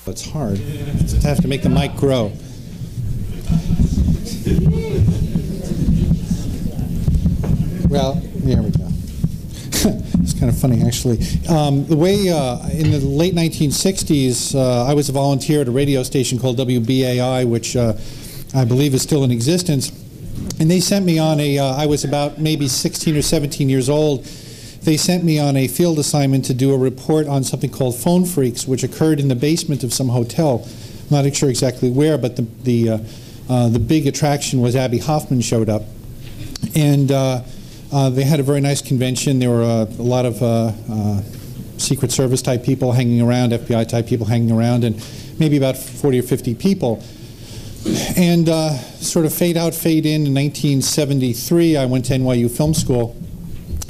It's hard. I have to make the mic grow. Well, there we go. It's kind of funny, actually. The way in the late 1960s, I was a volunteer at a radio station called WBAI, which I believe is still in existence. And they sent me on I was about maybe 16 or 17 years old. They sent me on a field assignment to do a report on something called phone phreaks, which occurred in the basement of some hotel. I'm not sure exactly where, but the big attraction was Abby Hoffman showed up. And they had a very nice convention. There were a lot of Secret Service type people hanging around, FBI type people hanging around, and maybe about 40 or 50 people. And sort of fade out, fade in 1973, I went to NYU Film School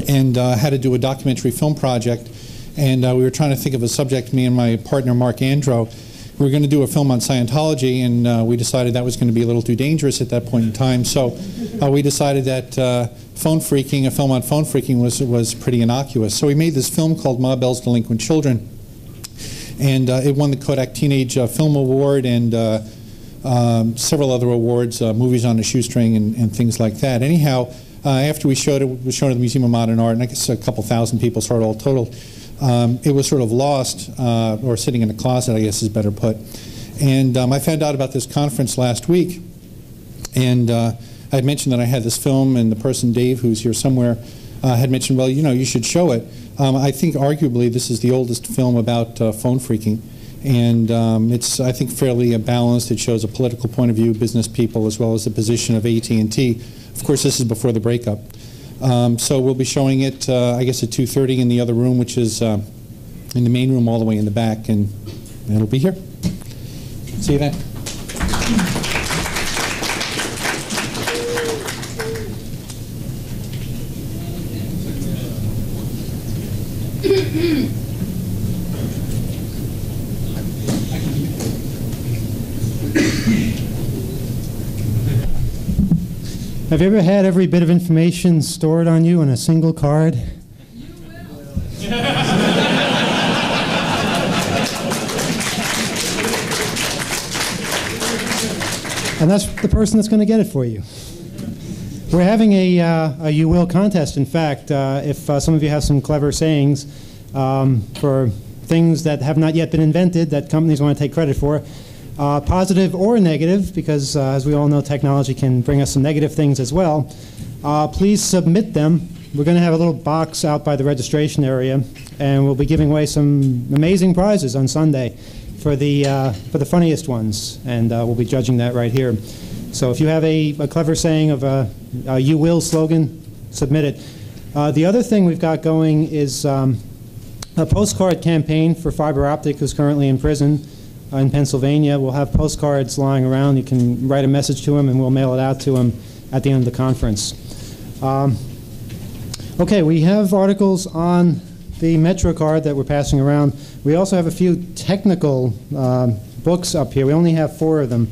and had to do a documentary film project. And we were trying to think of a subject, me and my partner Mark Andro. We were going to do a film on Scientology, and we decided that was going to be a little too dangerous at that point in time. So we decided that phone phreaking, a film on phone phreaking, was pretty innocuous. So we made this film called Ma Bell's Delinquent Children. And it won the Kodak Teenage Film Award and several other awards, movies on a shoestring and things like that. Anyhow, after we showed it, was shown at the Museum of Modern Art, and I guess a couple thousand people saw it all total. It was sort of lost, or sitting in a closet, I guess is better put. And I found out about this conference last week, and I had mentioned that I had this film, and the person, Dave, who's here somewhere, had mentioned, well, you know, you should show it. I think arguably this is the oldest film about phone phreaking, and it's, I think, fairly balanced. It shows a political point of view, business people, as well as the position of AT&T. Of course, this is before the breakup. So we'll be showing it, I guess, at 2:30 in the other room, which is in the main room all the way in the back, and it'll be here. See you then. Have you ever had every bit of information stored on you in a single card? You will. And that's the person that's going to get it for you. We're having a You Will contest. In fact, if some of you have some clever sayings for things that have not yet been invented that companies want to take credit for, positive or negative, because as we all know, technology can bring us some negative things as well. Please submit them. We're going to have a little box out by the registration area, and we'll be giving away some amazing prizes on Sunday for the funniest ones, and we'll be judging that right here. So if you have a clever saying of a You Will slogan, submit it. The other thing we've got going is a postcard campaign for Fiber Optic, who's currently in prison in Pennsylvania. We'll have postcards lying around. You can write a message to him, and we'll mail it out to him at the end of the conference. Okay, we have articles on the Metrocard that we're passing around. We also have a few technical books up here. We only have 4 of them.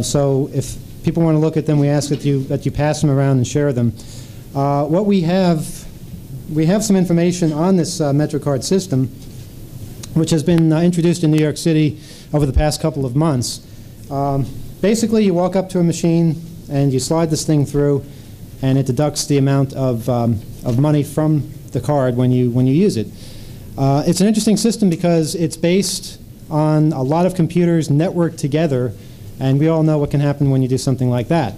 So if people want to look at them, we ask that you pass them around and share them. What we have some information on this Metrocard system, which has been introduced in New York City over the past couple of months. Basically, you walk up to a machine and you slide this thing through, and it deducts the amount of money from the card when you use it. It's an interesting system because it's based on a lot of computers networked together, and we all know what can happen when you do something like that.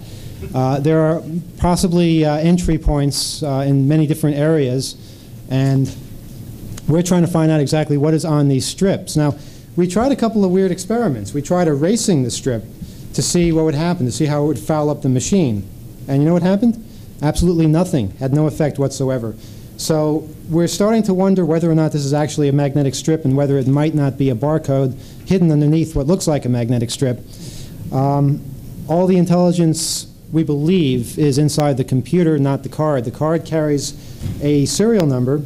There are possibly entry points in many different areas, and we're trying to find out exactly what is on these strips. Now, we tried a couple of weird experiments. We tried erasing the strip to see what would happen, to see how it would foul up the machine. And you know what happened? Absolutely nothing. Had no effect whatsoever. So we're starting to wonder whether or not this is actually a magnetic strip and whether it might not be a barcode hidden underneath what looks like a magnetic strip. All the intelligence, we believe, is inside the computer, not the card. The card carries a serial number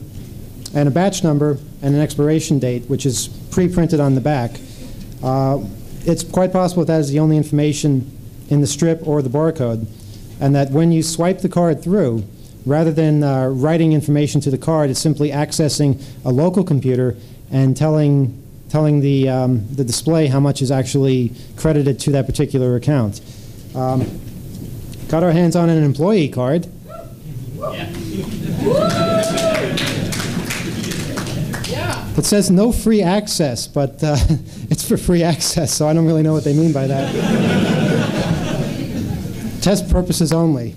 and a batch number and an expiration date, which is pre-printed on the back. It's quite possible that is the only information in the strip or the barcode, and that when you swipe the card through, rather than writing information to the card, it's simply accessing a local computer and telling telling the display how much is actually credited to that particular account. Got our hands on an employee card. It says no free access, but it's for free access, so I don't really know what they mean by that. Test purposes only.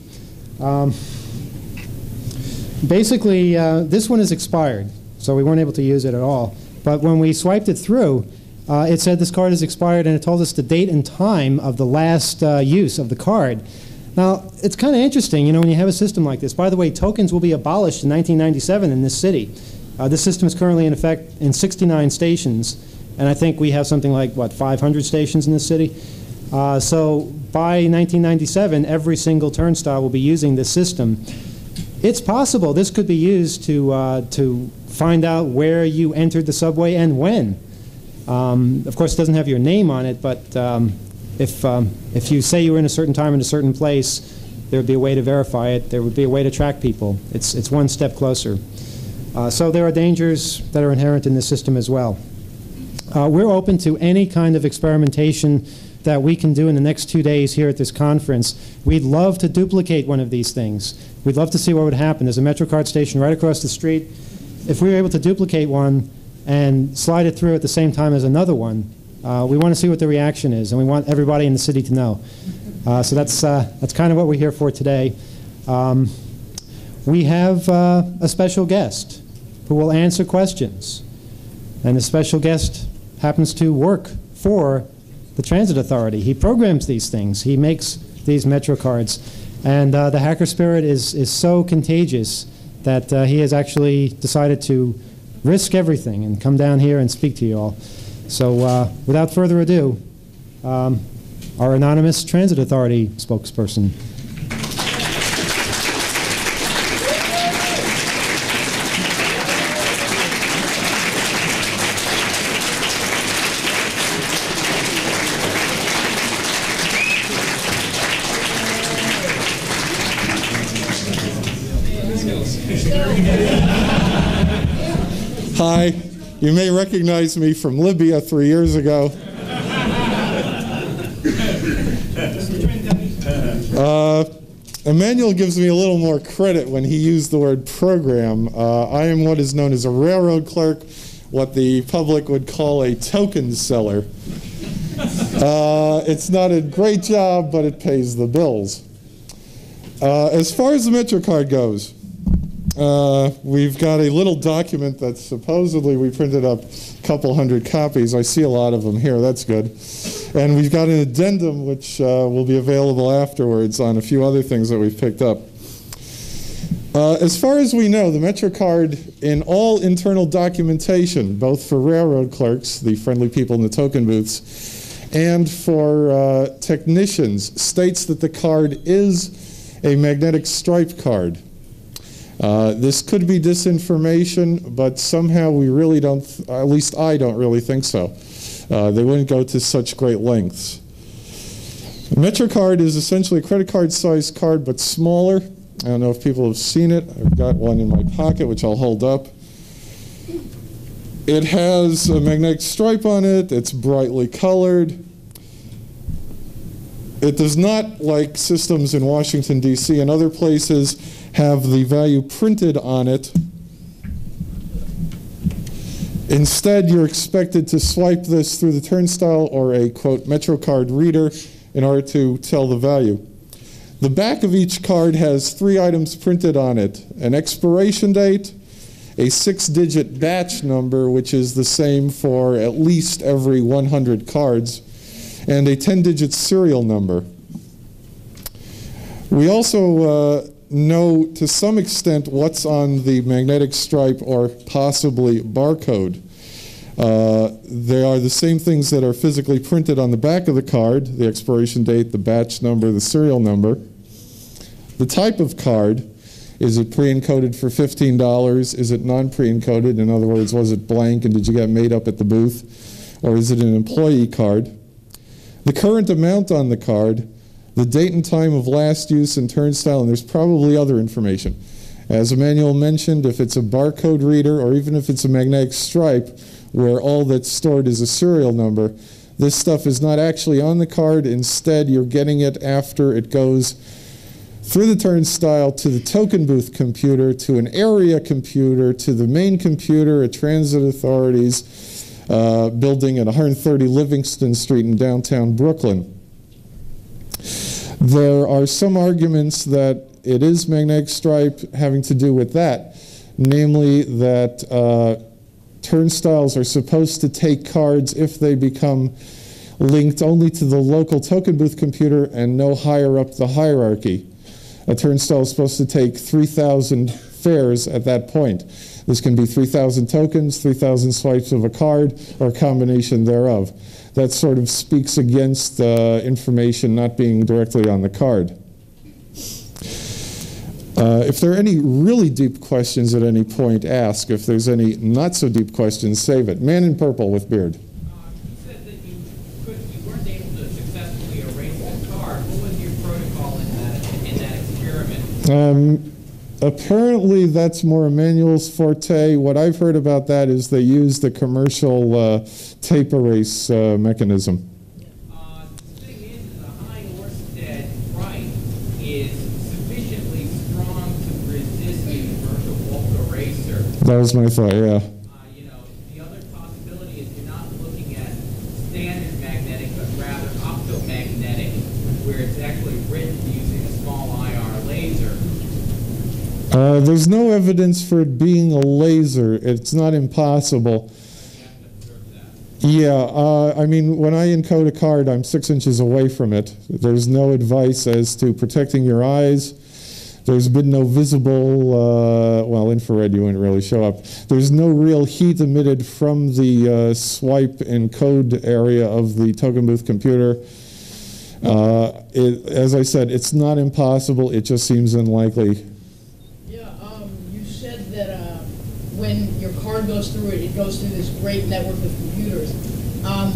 Basically, this one is expired, so we weren't able to use it at all. But when we swiped it through, it said this card is expired, and it told us the date and time of the last use of the card. Now, it's kind of interesting, you know, when you have a system like this. By the way, tokens will be abolished in 1997 in this city. This system is currently in effect in 69 stations, and I think we have something like, what, 500 stations in this city? So by 1997, every single turnstile will be using this system. It's possible this could be used to find out where you entered the subway and when. Of course, it doesn't have your name on it, but if you say you were in a certain time in a certain place, there would be a way to verify it. There would be a way to track people. It's one step closer. So there are dangers that are inherent in this system as well. We're open to any kind of experimentation that we can do in the next 2 days here at this conference. We'd love to duplicate one of these things. We'd love to see what would happen. There's a Metrocard station right across the street. If we were able to duplicate one and slide it through at the same time as another one, we want to see what the reaction is, and we want everybody in the city to know. So that's kind of what we're here for today. We have a special guest who will answer questions. And the special guest happens to work for the Transit Authority. He programs these things. He makes these Metrocards. And the hacker spirit is so contagious that he has actually decided to risk everything and come down here and speak to you all. So without further ado, our anonymous Transit Authority spokesperson. Hi, you may recognize me from Libya 3 years ago. Emmanuel gives me a little more credit when he used the word program. I am what is known as a railroad clerk, what the public would call a token seller. It's not a great job, but it pays the bills. As far as the Metrocard goes, we've got a little document that supposedly we printed up a couple hundred copies. I see a lot of them here. That's good. And we've got an addendum which will be available afterwards on a few other things that we've picked up. As far as we know, the Metrocard, in all internal documentation, both for railroad clerks, the friendly people in the token booths, and for technicians, states that the card is a magnetic stripe card. This could be disinformation, but somehow we really don't, at least I don't really think so. They wouldn't go to such great lengths. Metrocard is essentially a credit card sized card, but smaller. I don't know if people have seen it. I've got one in my pocket, which I'll hold up. It has a magnetic stripe on it. It's brightly colored. It does not, like systems in Washington, D.C. and other places, have the value printed on it. Instead, you're expected to swipe this through the turnstile or a, quote, Metrocard reader in order to tell the value. The back of each card has 3 items printed on it: an expiration date, a 6-digit batch number, which is the same for at least every 100 cards, and a 10-digit serial number. We also know to some extent what's on the magnetic stripe or possibly barcode. They are the same things that are physically printed on the back of the card: the expiration date, the batch number, the serial number. The type of card: is it pre-encoded for $15? Is it non-pre-encoded? In other words, was it blank and did you get made up at the booth? Or is it an employee card? The current amount on the card, the date and time of last use and turnstile, and there's probably other information. As Emmanuel mentioned, if it's a barcode reader or even if it's a magnetic stripe where all that's stored is a serial number, this stuff is not actually on the card. Instead, you're getting it after it goes through the turnstile to the token booth computer, to an area computer, to the main computer at Transit Authority's building at 130 Livingston Street in downtown Brooklyn. There are some arguments that it is magnetic stripe having to do with that, namely that turnstiles are supposed to take cards if they become linked only to the local token booth computer and no higher up the hierarchy. A turnstile is supposed to take 3,000 fares at that point. This can be 3,000 tokens, 3,000 swipes of a card, or a combination thereof. That sort of speaks against information not being directly on the card. If there are any really deep questions at any point, ask. If there's any not so deep questions, save it. Man in purple with beard. You said that you weren't able to successfully erase the card. What was your protocol in that experiment? Apparently, that's more Emmanuel's forte. What I've heard about that is they use the commercial tape erase mechanism. The thing is a high Orsted right is sufficiently strong to resist a universal bulk eraser. That was my thought, yeah. You know, the other possibility is you're not looking at standard magnetic, but rather optomagnetic, where it's actually written using a small IR laser. There's no evidence for it being a laser. It's not impossible. Yeah, I mean, when I encode a card, I'm 6 inches away from it. There's no advice as to protecting your eyes. There's been no visible, well, infrared you wouldn't really show up. There's no real heat emitted from the swipe encode area of the token booth computer. As I said, it's not impossible. It just seems unlikely. You said that when your card goes through it goes through this great network of computers.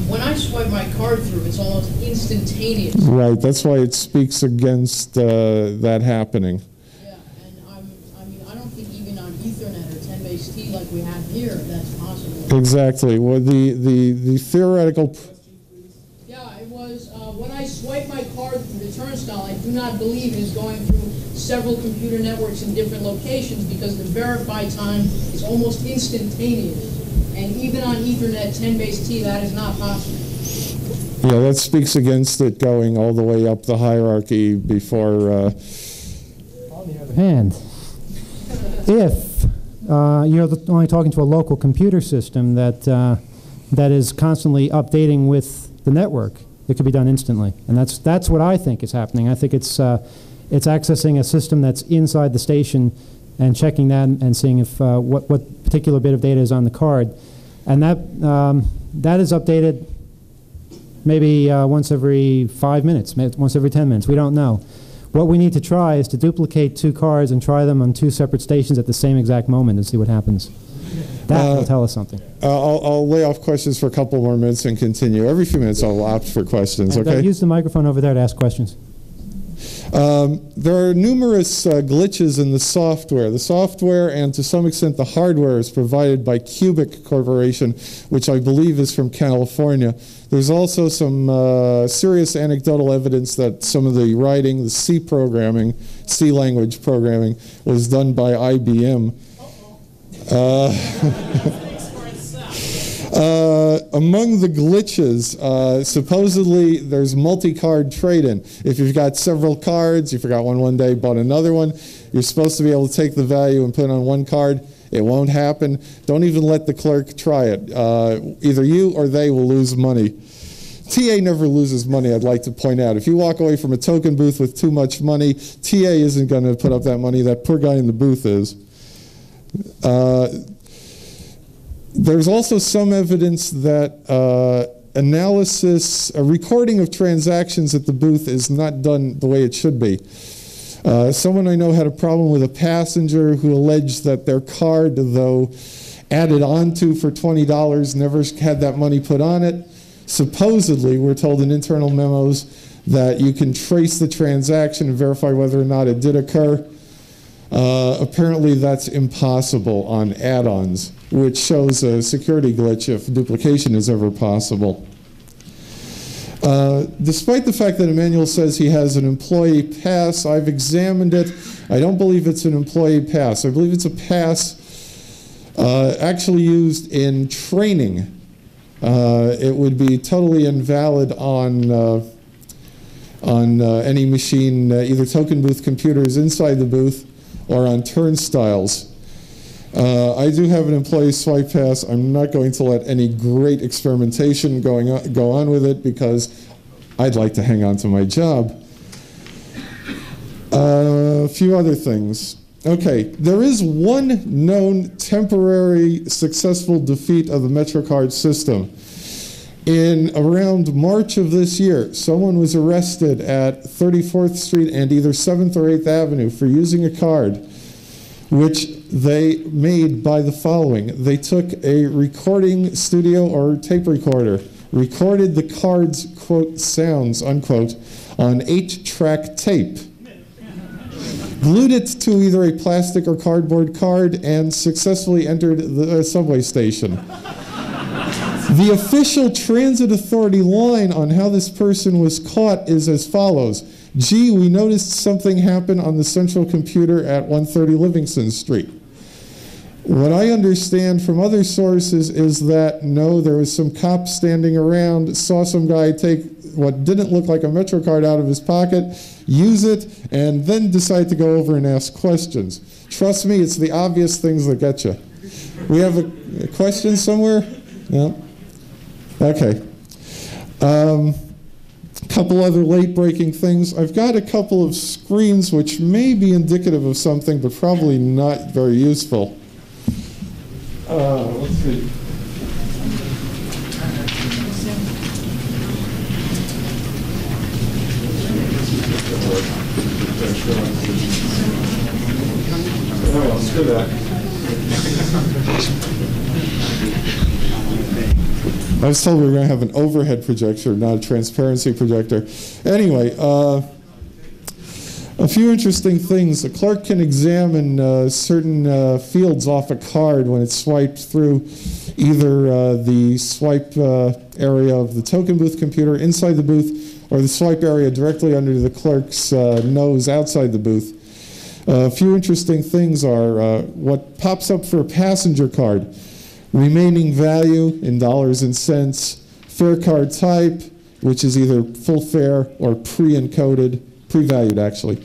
When I swipe my card through, it's almost instantaneous. Right, that's why it speaks against that happening. Yeah, and I mean, I don't think even on Ethernet or 10-base-T like we have here, that's possible. Exactly. Well, the theoretical... Yeah, it was, when I swipe my card through the turnstile, I do not believe it is going through several computer networks in different locations because the verify time is almost instantaneous. And even on Ethernet 10-base-T, that is not possible. Yeah, that speaks against it going all the way up the hierarchy before... On the other hand, if you're only talking to a local computer system that is constantly updating with the network, it could be done instantly. And that's what I think is happening. I think it's accessing a system that's inside the station and checking that and seeing if what particular bit of data is on the card. And that is updated maybe once every 5 minutes, once every 10 minutes. We don't know. What we need to try is to duplicate 2 cards and try them on 2 separate stations at the same exact moment and see what happens. That will tell us something. I'll lay off questions for a couple more minutes and continue. Every few minutes I'll opt for questions, okay? Use the microphone over there to ask questions. There are numerous glitches in the software. The software and to some extent the hardware is provided by Cubic Corporation, which I believe is from California. There's also some serious anecdotal evidence that some of the writing, the C language programming, was done by IBM. Among the glitches, supposedly there's multi-card trade-in. If you've got several cards, you forgot one day, bought another one, you're supposed to be able to take the value and put it on one card. It won't happen. Don't even let the clerk try it. Either you or they will lose money. TA never loses money, I'd like to point out. If you walk away from a token booth with too much money, TA isn't going to put up that money. That poor guy in the booth is. There's also some evidence that a recording of transactions at the booth is not done the way it should be. Someone I know had a problem with a passenger who alleged that their card, though added onto for $20, never had that money put on it. Supposedly, we're told in internal memos that you can trace the transaction and verify whether or not it did occur. Apparently that's impossible on add-ons, which shows a security glitch if duplication is ever possible. Despite the fact that Emmanuel says he has an employee pass, I've examined it. I don't believe it's an employee pass. I believe it's a pass actually used in training. It would be totally invalid on any machine, either token booth computers inside the booth or on turnstiles. I do have an employee swipe pass. I'm not going to let any great experimentation go on with it because I'd like to hang on to my job. A few other things. Okay, there is one known temporary successful defeat of the Metrocard system. In around March of this year, someone was arrested at 34th Street and either 7th or 8th Avenue for using a card which they made by the following. They took a recording studio or tape recorder, recorded the card's, quote, sounds, unquote, on 8-track tape, glued it to either a plastic or cardboard card, and successfully entered the subway station. The official transit authority line on how this person was caught is as follows. Gee, we noticed something happen on the central computer at 130 Livingston Street. What I understand from other sources is that, no, there was some cop standing around, saw some guy take what didn't look like a Metrocard out of his pocket, use it, and then decide to go over and ask questions. Trust me, it's the obvious things that get you. We have a question somewhere? No? Okay. Couple other late-breaking things. I've got a couple of screens which may be indicative of something, but probably not very useful. Let's see. Oh, let's do that. I was told we were going to have an overhead projector, not a transparency projector. Anyway, a few interesting things. The clerk can examine certain fields off a card when it's swiped through either the swipe area of the token booth computer inside the booth or the swipe area directly under the clerk's nose outside the booth. A few interesting things are what pops up for a passenger card. Remaining value in dollars and cents, fare card type, which is either full fare or pre-encoded, pre-valued actually.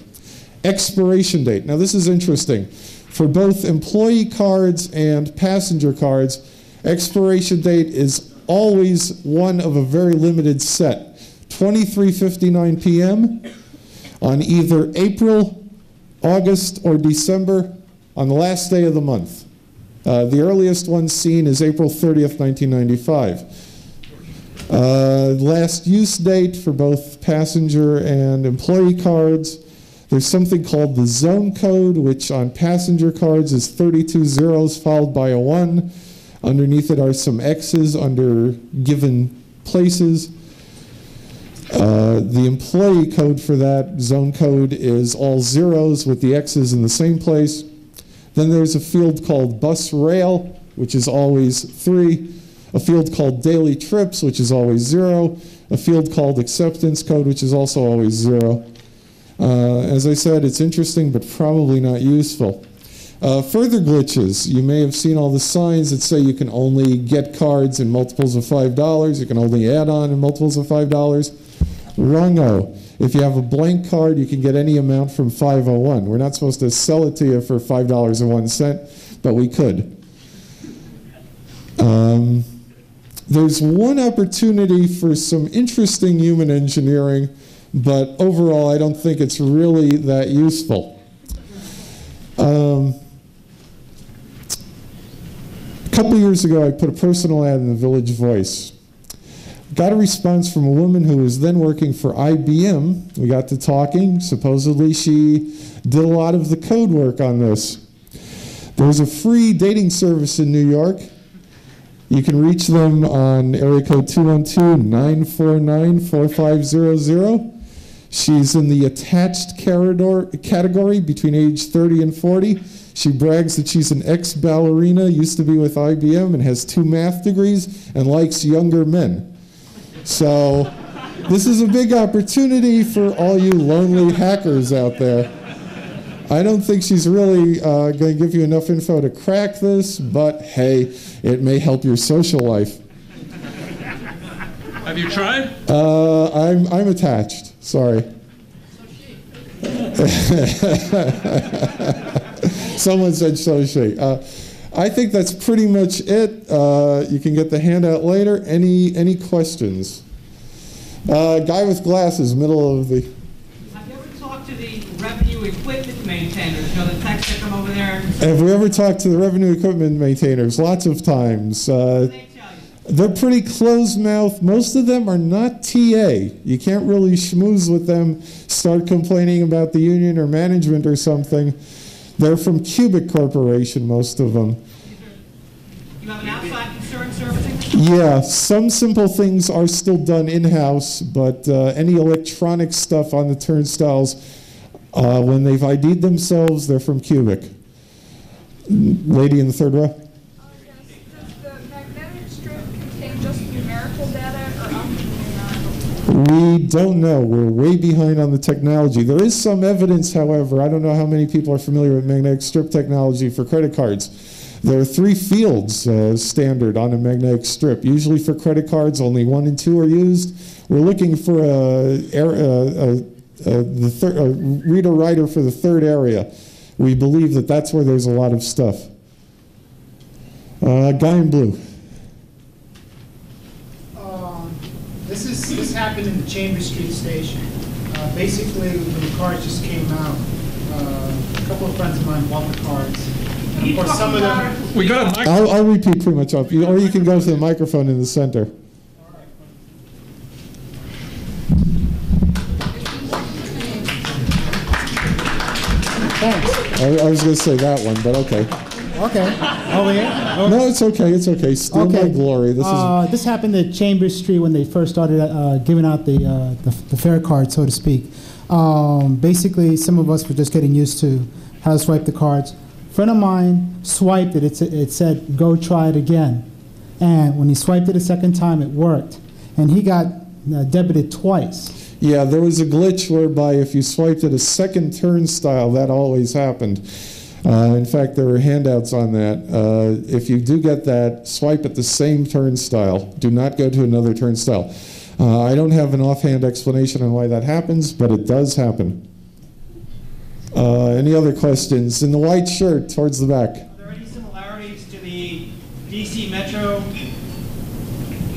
Expiration date. Now this is interesting. For both employee cards and passenger cards, expiration date is always one of a very limited set. 23:59 p.m. on either April, August, or December on the last day of the month. The earliest one seen is April 30th, 1995. Last use date for both passenger and employee cards. There's something called the zone code, which on passenger cards is 32 zeros followed by a 1. Underneath it are some X's under given places. The employee code for that zone code is all zeros with the X's in the same place. Then there's a field called bus rail, which is always 3. A field called daily trips, which is always 0. A field called acceptance code, which is also always 0. As I said, it's interesting, but probably not useful. Further glitches. You may have seen all the signs that say you can only get cards in multiples of $5. You can only add on in multiples of $5. Wrong-o. If you have a blank card, you can get any amount from 501. We're not supposed to sell it to you for $5.01, but we could. There's one opportunity for some interesting human engineering, but overall, I don't think it's really that useful. A couple years ago, I put a personal ad in the Village Voice. Got a response from a woman who was then working for IBM. We got to talking. Supposedly, she did a lot of the code work on this. There's a free dating service in New York. You can reach them on area code 212-949-4500. She's in the attached category between age 30 and 40. She brags that she's an ex-ballerina, used to be with IBM, and has 2 math degrees, and likes younger men. So this is a big opportunity for all you lonely hackers out there. I don't think she's really going to give you enough info to crack this, but hey, it may help your social life. Have you tried? I'm attached. Sorry. Someone said so she. I think that's pretty much it. You can get the handout later. Any questions? Guy with glasses, middle of the... Have you ever talked to the revenue equipment maintainers? You know, the techs that come over there? Have we ever talked to the revenue equipment maintainers? Lots of times. What do they tell you? They're pretty closed-mouthed. Most of them are not TA. You can't really schmooze with them, start complaining about the union or management or something. They're from Cubic Corporation, most of them. You have an outside concern servicing? Yeah, some simple things are still done in-house, but any electronic stuff on the turnstiles, when they've ID'd themselves, they're from Cubic. Lady in the third row? Yes. Does the magnetic strip contain just numerical data or alphanumerical? We don't know. We're way behind on the technology. There is some evidence, however. I don't know how many people are familiar with magnetic strip technology for credit cards. There are 3 fields standard on a magnetic strip. Usually for credit cards, only 1 and 2 are used. We're looking for a reader-writer for the 3rd area. We believe that that's where there's a lot of stuff. Guy in blue. This happened in the Chambers Street station. Basically, when the cards just came out, a couple of friends of mine bought the cards. And of course, some of them... We got a mic. I'll repeat pretty much off. Or you can go to the microphone in the center. Thanks. I was going to say that one, but okay. Okay. Over here? No, it's okay. It's okay. Still my glory. This happened at Chambers Street when they first started giving out the fare card, so to speak. Basically, some of us were just getting used to how to swipe the cards. A friend of mine swiped it. It said, "Go try it again." And when he swiped it a second time, it worked. And he got debited twice. Yeah, there was a glitch whereby if you swiped at a second turnstile, that always happened. In fact, there were handouts on that. If you do get that, swipe at the same turnstile. Do not go to another turnstile. I don't have an offhand explanation on why that happens, but it does happen. Any other questions? In the white shirt towards the back. Are there any similarities to the DC Metro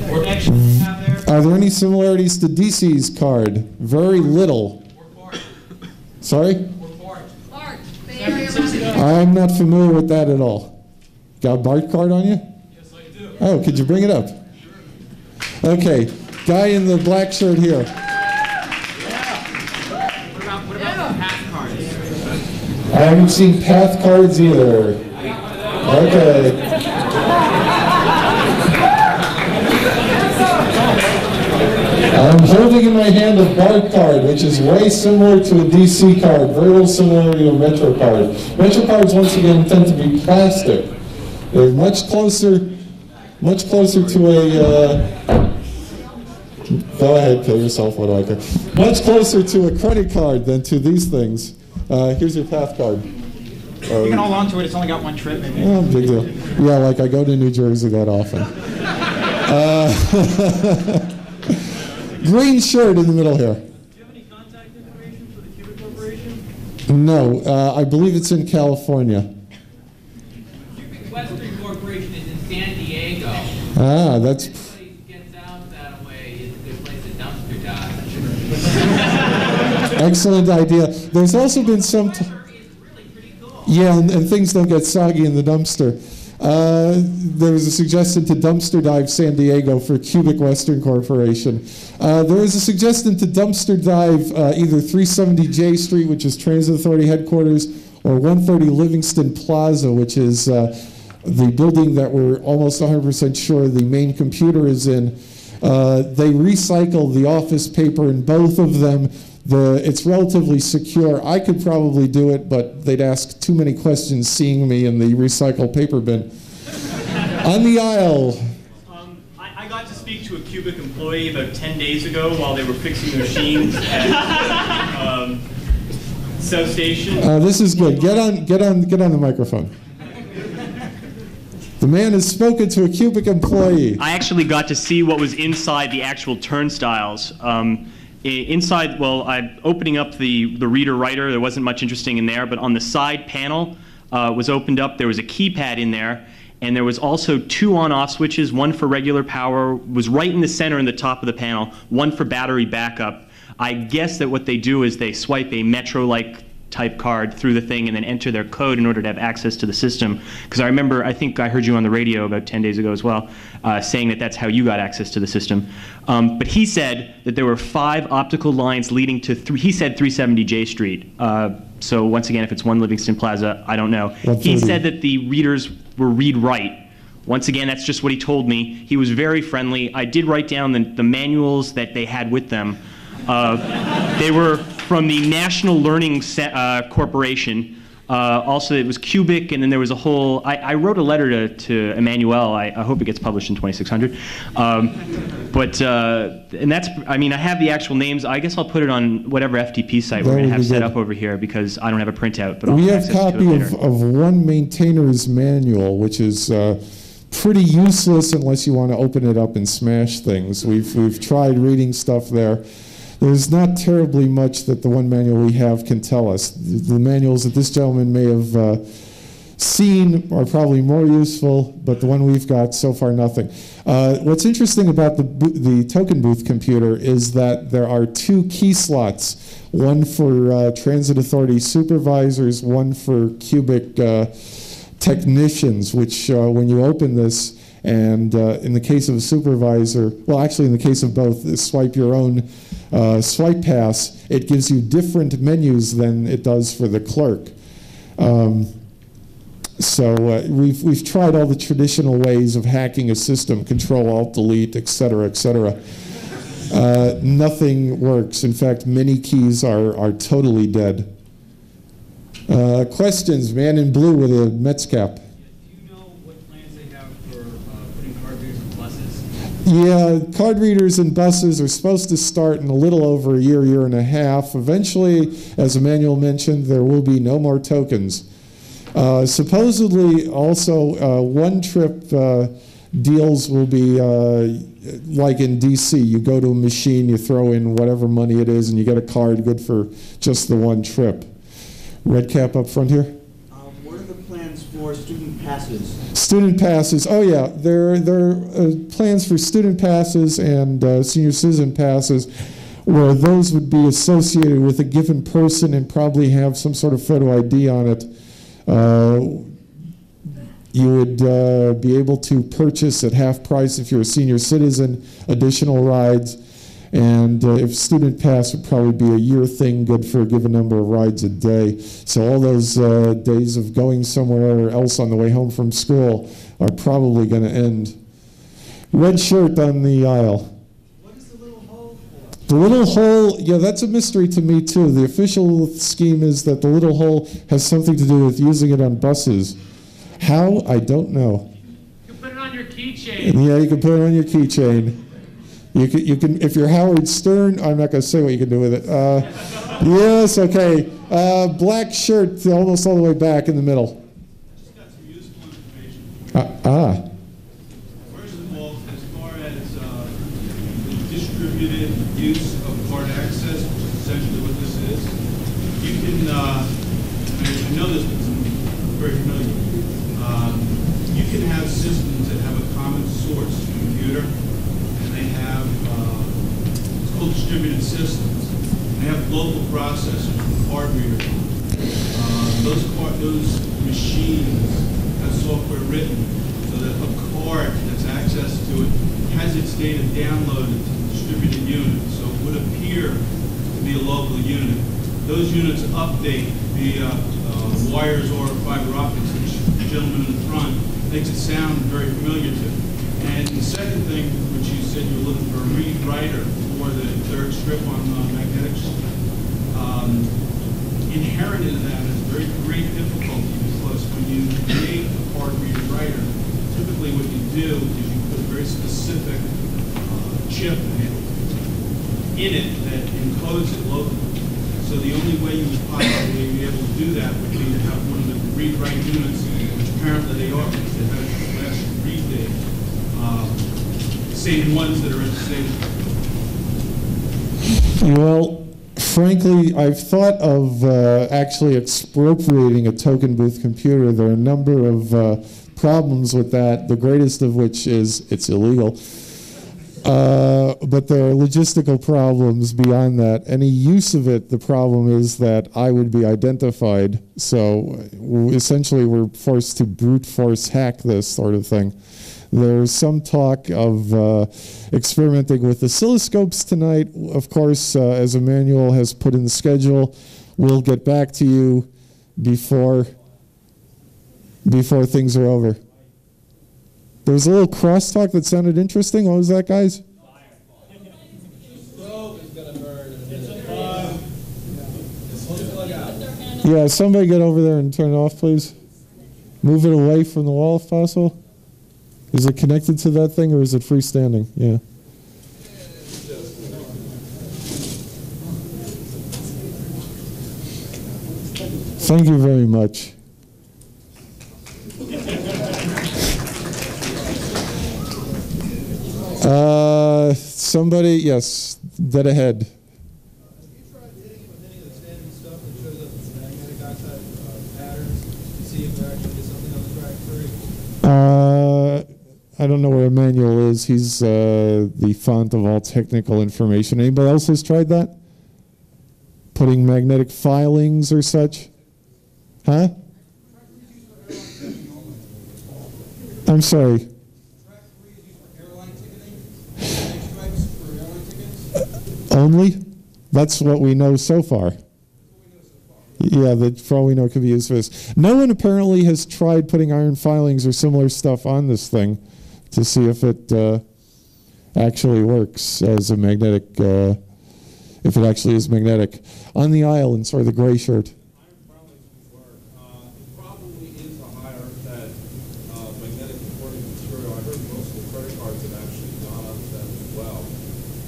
connection you have there? Are there any similarities to DC's card? Very little. Or Bart? Sorry? Or Bart? Bart, Bay Area resident. I'm not familiar with that at all. Got a Bart card on you? Yes, I do. Oh, could you bring it up? Okay, guy in the black shirt here. What about the path cards? I haven't seen path cards either. Okay. I'm holding in my hand a Bart card, which is way similar to a DC card, very little similarity to a Metrocard. Metrocards, once again, tend to be plastic. They're much closer to a, go ahead, kill yourself, what do I care? Much closer to a credit card than to these things. Here's your path card. You can hold on to it, it's only got 1 trip maybe. Oh, big deal. Yeah, like I go to New Jersey that often. Green shirt in the middle here. Do you have any contact information for the Cubic Corporation? No, I believe it's in California. Cubic Western Corporation is in San Diego. Ah, that's... If anybody gets out that way, it's a good place to dumpster dive. excellent idea. There's also been some... It's really pretty cool. Yeah, and things don't get soggy in the dumpster. There was a suggestion to dumpster dive San Diego for Cubic Western Corporation. There was a suggestion to dumpster dive either 370 J Street, which is Transit Authority headquarters, or 130 Livingston Plaza, which is the building that we're almost 100% sure the main computer is in. They recycle the office paper in both of them. It's relatively secure. I could probably do it, but they'd ask too many questions seeing me in the recycled paper bin. On the aisle. I got to speak to a Cubic employee about 10 days ago while they were fixing the machines at South Station. This is good. Get on the microphone. The man has spoken to a Cubic employee. I actually got to see what was inside the actual turnstiles. Inside, well, I'm opening up the reader-writer. There wasn't much interesting in there, but on the side panel was opened up. There was a keypad in there, and there was also 2 on-off switches, one for regular power, was right in the center in the top of the panel, one for battery backup. I guess that what they do is they swipe a Metro-like type card through the thing and then enter their code in order to have access to the system. Because I remember, I think I heard you on the radio about 10 days ago as well, saying that that's how you got access to the system. But he said that there were 5 optical lines leading to, he said 370 J Street. So once again, if it's 1 Livingston Plaza, I don't know. He said that the readers were read-write. Once again, that's just what he told me. He was very friendly. I did write down the manuals that they had with them. They were from the National Learning Corporation. Also, it was Cubic, and then there was a whole... I wrote a letter to Emmanuel. I hope it gets published in 2600. And that's... I mean, I have the actual names. I guess I'll put it on whatever FTP site we're going to have set up over here, because I don't have a printout. But we have a copy of one maintainer's manual, which is pretty useless unless you want to open it up and smash things. We've tried reading stuff there. There's not terribly much that the one manual we have can tell us. The manuals that this gentleman may have seen are probably more useful, but the one we've got, so far, nothing. What's interesting about the token booth computer is that there are 2 key slots, one for transit authority supervisors, one for Cubic technicians, which when you open this, and in the case of a supervisor, well, actually in the case of both, swipe your own swipe pass, it gives you different menus than it does for the clerk. We've tried all the traditional ways of hacking a system, Control-Alt-Delete, et cetera, et cetera. Nothing works. In fact, many keys are totally dead. Questions? Man in blue with a Mets cap. Yeah, card readers and buses are supposed to start in a little over a year and a half. Eventually, as Emmanuel mentioned, there will be no more tokens. Supposedly, also, one-trip deals will be like in D.C. You go to a machine, you throw in whatever money it is, and you get a card good for just the one trip. Red cap up front here. What are the plans for student passes? Student passes. Oh yeah, there are plans for student passes and senior citizen passes, where those would be associated with a given person and probably have some sort of photo ID on it. You would be able to purchase at half price if you're a senior citizen additional rides, and if student pass would probably be a year thing, good for a given number of rides a day. So all those days of going somewhere else on the way home from school are probably going to end. Red shirt on the aisle. What is the little hole for? The little hole, yeah, that's a mystery to me too. The official scheme is that the little hole has something to do with using it on buses. How? I don't know. You can put it on your keychain. Yeah, you can put it on your keychain. You can, if you're Howard Stern, I'm not going to say what you can do with it. Yes, okay. Black shirt almost all the way back in the middle. I just got some useful information. First of all, as far as the distributed use of card access, which is essentially what this is, you can, I know this, but it's very familiar. You can have systems that have a common source computer, and they have, it's called distributed systems. They have local processors, card readers. Those machines have software written so that a card that's access to it has its data downloaded to the distributed unit, so it would appear to be a local unit. Those units update via wires or fiber optics, which the gentleman in the front makes it sound very familiar to. And the second thing, which you said you were looking for a read writer for the third strip on magnetic inherent in that is very great difficulty because when you create a card reader writer, typically what you do is you put a very specific chip in it that encodes it locally. So the only way you would possibly be able to do that would be to have one of the read-write units, which apparently they are because they had the last read date, same ones that are at the station. Well, frankly, I've thought of actually expropriating a token booth computer. There are a number of problems with that, the greatest of which is it's illegal. But there are logistical problems beyond that. Any use of it, the problem is that I would be identified. So essentially we're forced to brute force hack this sort of thing. There's some talk of experimenting with oscilloscopes tonight. Of course, as Emmanuel has put in the schedule, we'll get back to you before things are over. There was a little crosstalk that sounded interesting. What was that, guys? Yeah, somebody get over there and turn it off, please. Move it away from the wall if possible. Is it connected to that thing or is it freestanding? Yeah. Thank you very much. Somebody, yes, dead ahead. I don't know where Emmanuel is. He's the font of all technical information. Anybody else has tried that? Putting magnetic filings or such? Huh? I'm sorry. Only? That's what we know so far. Yeah, that for all we know, it could be used for this. No one apparently has tried putting iron filings or similar stuff on this thing to see if it actually works as a magnetic, if it actually is magnetic. On the aisle in sort of the gray shirt. Iron filings work. It probably is a higher that magnetic recording material. I heard most of the credit cards have actually gone up to that as well.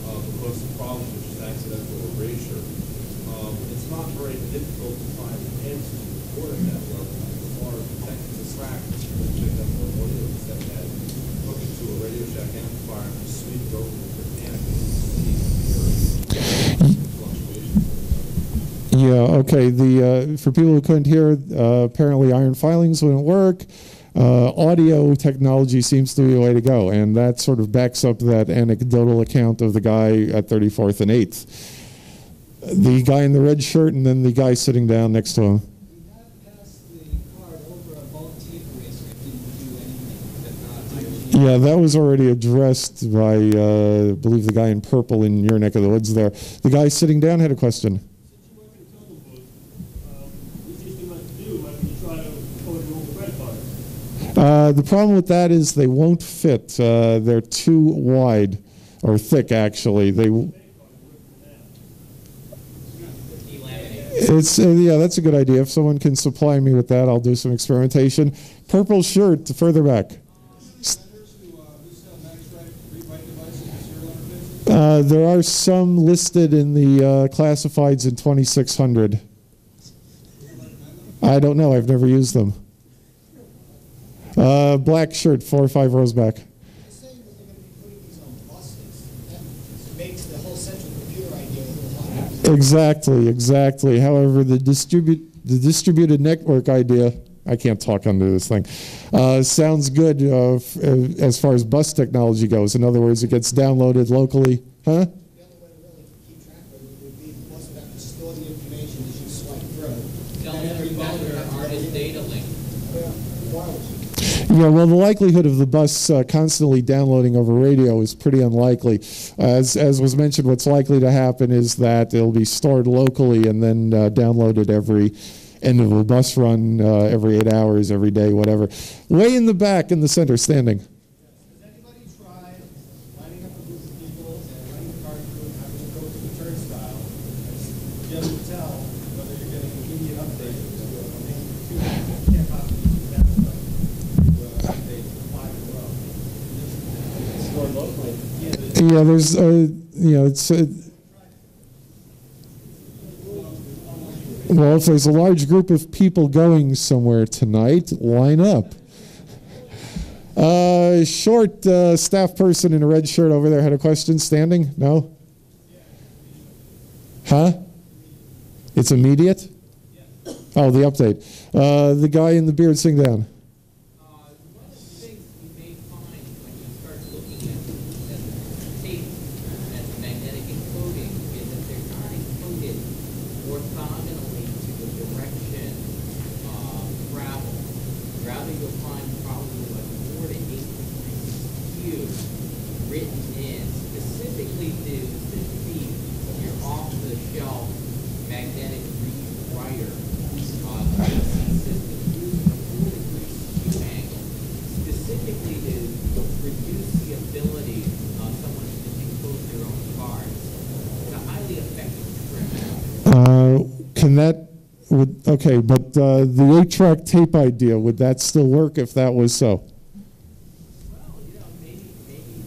Because the problem is just accidental erasure. It's not very difficult to find answers to recording that level. The more protecting the track, to pick up the audio set head, hook it to a Radio Shack amplifier and sweep it over with your hand. Yeah, okay. For people who couldn't hear, apparently iron filings wouldn't work. Audio technology seems to be the way to go, and that sort of backs up that anecdotal account of the guy at 34th and 8th. The guy in the red shirt and then the guy sitting down next to him. Yeah, that was already addressed by, I believe, the guy in purple in your neck of the woods there. The guy sitting down had a question. The problem with that is they won't fit. They're too wide, or thick, actually. Yeah, that's a good idea. If someone can supply me with that, I'll do some experimentation. Purple shirt, further back. There are some listed in the classifieds in 2600. I don't know. I've never used them. Black shirt, 4 or 5 rows back. Exactly. However, the distributed network idea, I can't talk under this thing, sounds good as far as bus technology goes. In other words, it gets downloaded locally. Huh? The only way to really keep track of it would be the bus would have to store the information as you swipe through. Tell everybody there are his data link. Yeah, well, the likelihood of the bus constantly downloading over radio is pretty unlikely. As was mentioned, what's likely to happen is that it'll be stored locally and then downloaded every end of a bus run, every 8 hours, every day, whatever. Way in the back, in the center, standing. Has anybody tried lining up a group of people and running the car through and having to go through the turnstile? As Jim would tell, Yeah, there's, it's. Well, if there's a large group of people going somewhere tonight, line up. Short staff person in a red shirt over there had a question. Standing? No? Huh? It's immediate? Oh, the update. The guy in the beard, sing down. One of the things you may find when you start looking at tape and magnetic encoding is that they're not encoded orthogonally to the direction of travel. Rather, you'll find probably like 4 to 8 degrees skew written in specifically to defeat your off-the-shelf magnetic read writer system using a 4-degree skew angle, specifically to reduce the ability of someone to encode their own cards. It's a highly effective trick. Can that, okay, but the 8-track tape idea, would that still work if that was so? Well, maybe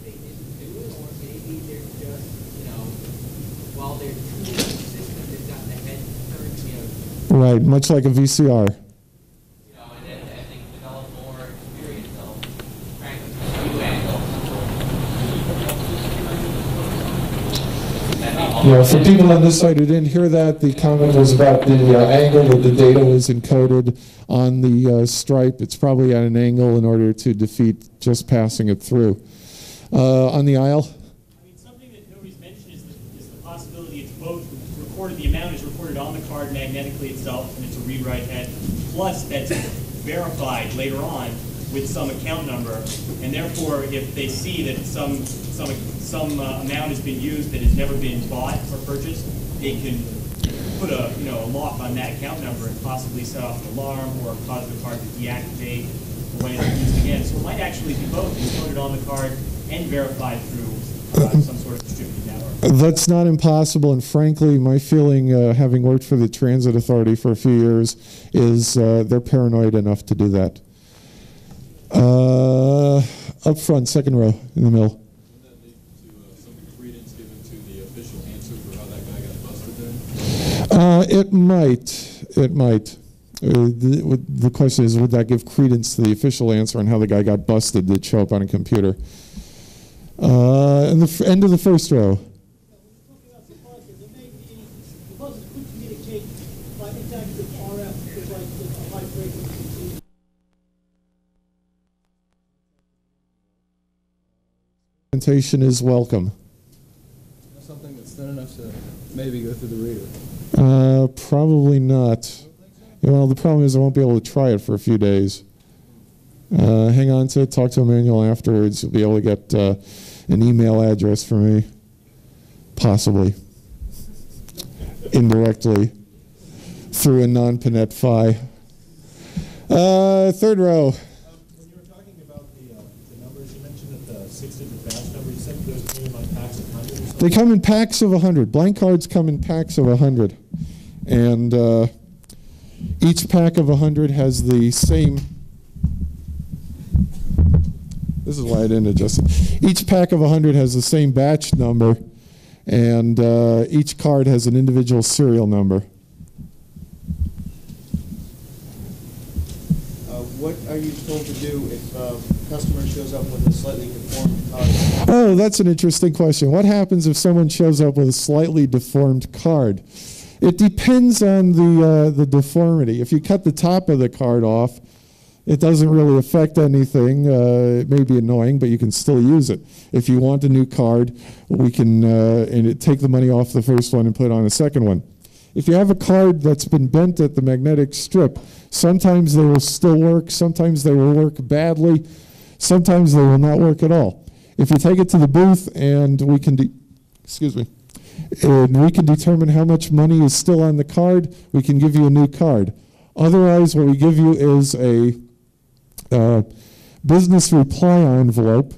they didn't do it, or maybe they're just, while they're tuning the system, they've got the head turned, Right, much like a VCR. and then as they develop more experience, they'll crank the skew angle. Yeah, for people on this side who didn't hear that, the comment was about the angle that the data was encoded on the stripe. It's probably at an angle in order to defeat just passing it through. On the aisle? I mean, something that nobody's mentioned is the possibility it's both recorded, the amount is recorded on the card magnetically itself, and it's a read-write head, plus that's verified later on with some account number, and therefore if they see that some amount has been used that has never been bought or purchased, they can put a lock on that account number and possibly set off an alarm or cause the card to deactivate when it's used again. So it might actually be both encoded on the card and verified through some sort of distributed network. That's not impossible, and frankly, my feeling, having worked for the Transit Authority for a few years, is they're paranoid enough to do that. Up front, second row, in the middle. Wouldn't that lead to some credence given to the official answer for how that guy got busted then? It might. It might. The question is, would that give credence to the official answer on how the guy got busted that show up on a computer? And the end of the first row. Presentation is welcome. Something that's thin enough to maybe go through the reader. Probably not. Well, the problem is I won't be able to try it for a few days. Hang on to it. Talk to Emmanuel afterwards. You'll be able to get an email address for me, possibly, indirectly, through a non-Pinet Phi. Third row. When you were talking about the numbers, you mentioned that the 6-digit batch numbers, you said those came in like packs of 100 or something? They come in packs of 100. Blank cards come in packs of 100. And each pack of 100 has the same... This is why I didn't adjust it. Each pack of 100 has the same batch number, and each card has an individual serial number. What are you told to do if a customer shows up with a slightly deformed card? Oh, that's an interesting question. What happens if someone shows up with a slightly deformed card? It depends on the deformity. If you cut the top of the card off, it doesn't really affect anything. It may be annoying, but you can still use it. If you want a new card, we can take the money off the first one and put on a second one. If you have a card that's been bent at the magnetic strip, sometimes they will still work, sometimes they will work badly, sometimes they will not work at all. If you take it to the booth and we can determine how much money is still on the card, we can give you a new card. Otherwise, what we give you is a business reply envelope,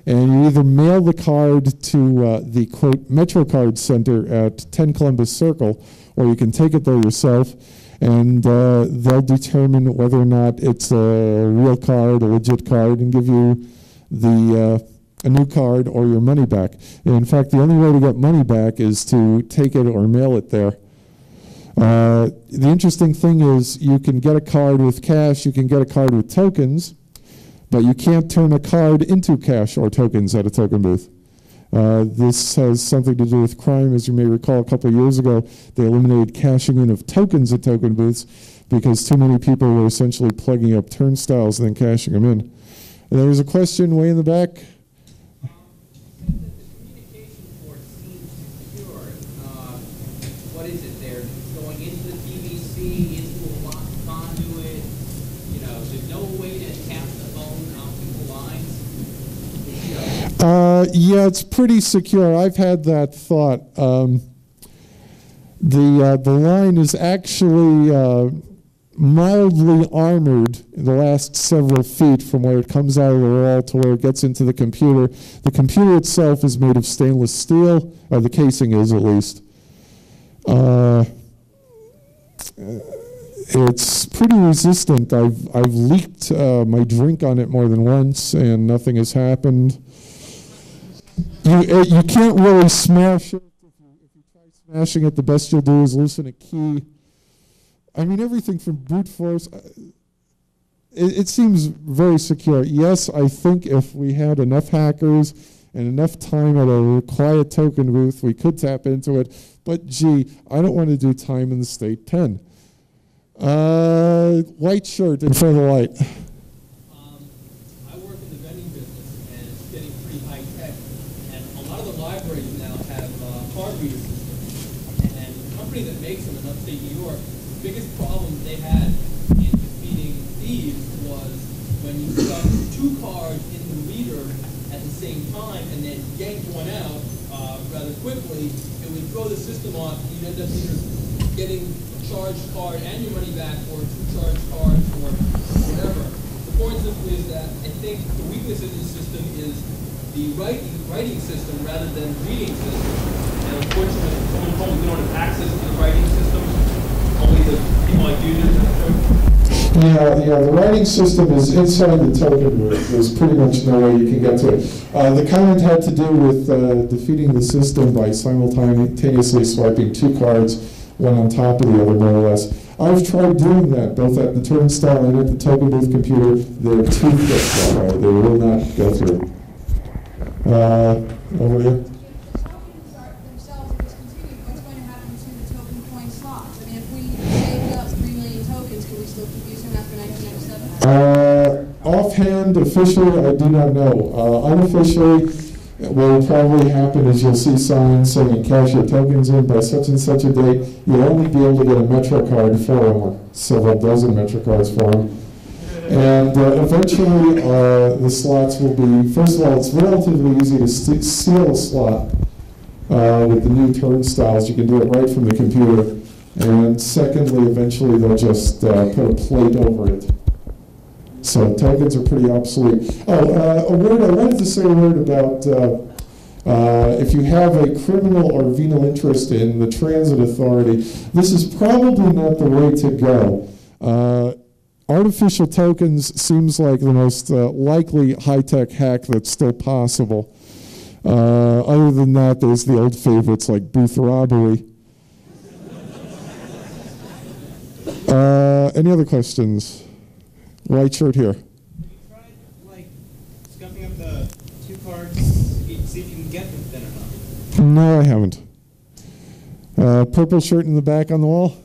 and you either mail the card to the, quote, Metrocard Center at 10 Columbus Circle, or you can take it there yourself, and they'll determine whether or not it's a real card, a legit card, and give you the a new card or your money back. In fact, the only way to get money back is to take it or mail it there. The interesting thing is you can get a card with cash, you can get a card with tokens, but you can't turn a card into cash or tokens at a token booth. This has something to do with crime. As you may recall, a couple of years ago, they eliminated cashing in of tokens at token booths because too many people were essentially plugging up turnstiles and then cashing them in. And there was a question way in the back. What is it there? It's going into the PVC, into a locked conduit. You know, there's no way to tap the phone out through the lines. Yeah, it's pretty secure. I've had that thought. The line is actually mildly armored in the last several feet from where it comes out of the wall to where it gets into the computer. The computer itself is made of stainless steel, or the casing is at least. It's pretty resistant. I've leaked my drink on it more than once, and nothing has happened. You can't really smash it. If you try smashing it, the best you'll do is loosen a key. I mean, everything from brute force. It seems very secure. Yes, I think if we had enough hackers and enough time at a quiet token booth, we could tap into it. But gee, I don't want to do time in the state pen. White shirt in front of the light. I work in the vending business, and it's getting pretty high tech. And a lot of the libraries now have card reader systems. And the company that makes them in upstate New York, the biggest problem they had in defeating thieves was when you stuck two cards in the reader at the same time and then yanked one out rather quickly, it would throw the system off, and you'd end up either getting a charged card and your money back, or two charged cards, or whatever. The point simply is that I think the weakness in this system is the writing system rather than reading system. And unfortunately, some homes don't have access to the writing system. Only the people like you do. Yeah, the writing system is inside the token booth. There's pretty much no way you can get to it. The comment had to do with defeating the system by simultaneously swiping two cards, one on top of the other, more or less. I've tried doing that, both at the turnstile and at the token booth computer. They're too thick that way. They will not go through. Over here. Offhand, officially, I do not know. Unofficially, what will probably happen is you'll see signs saying cash your tokens in by such and such a date. You'll only be able to get a Metrocard for them, or several dozen Metrocards for them. And eventually, the slots will be, first of all, it's relatively easy to seal a slot with the new turnstiles. You can do it right from the computer. And secondly, eventually, they'll just put a plate over it. So tokens are pretty obsolete. I wanted to say a word about if you have a criminal or venal interest in the transit authority, this is probably not the way to go. Artificial tokens seems like the most likely high-tech hack that's still possible. Other than that, there's the old favorites like booth robbery. Any other questions? White shirt here. Have you tried, like, scuffing up the two cards, see if you can get them thin or not? No, I haven't. Purple shirt in the back on the wall.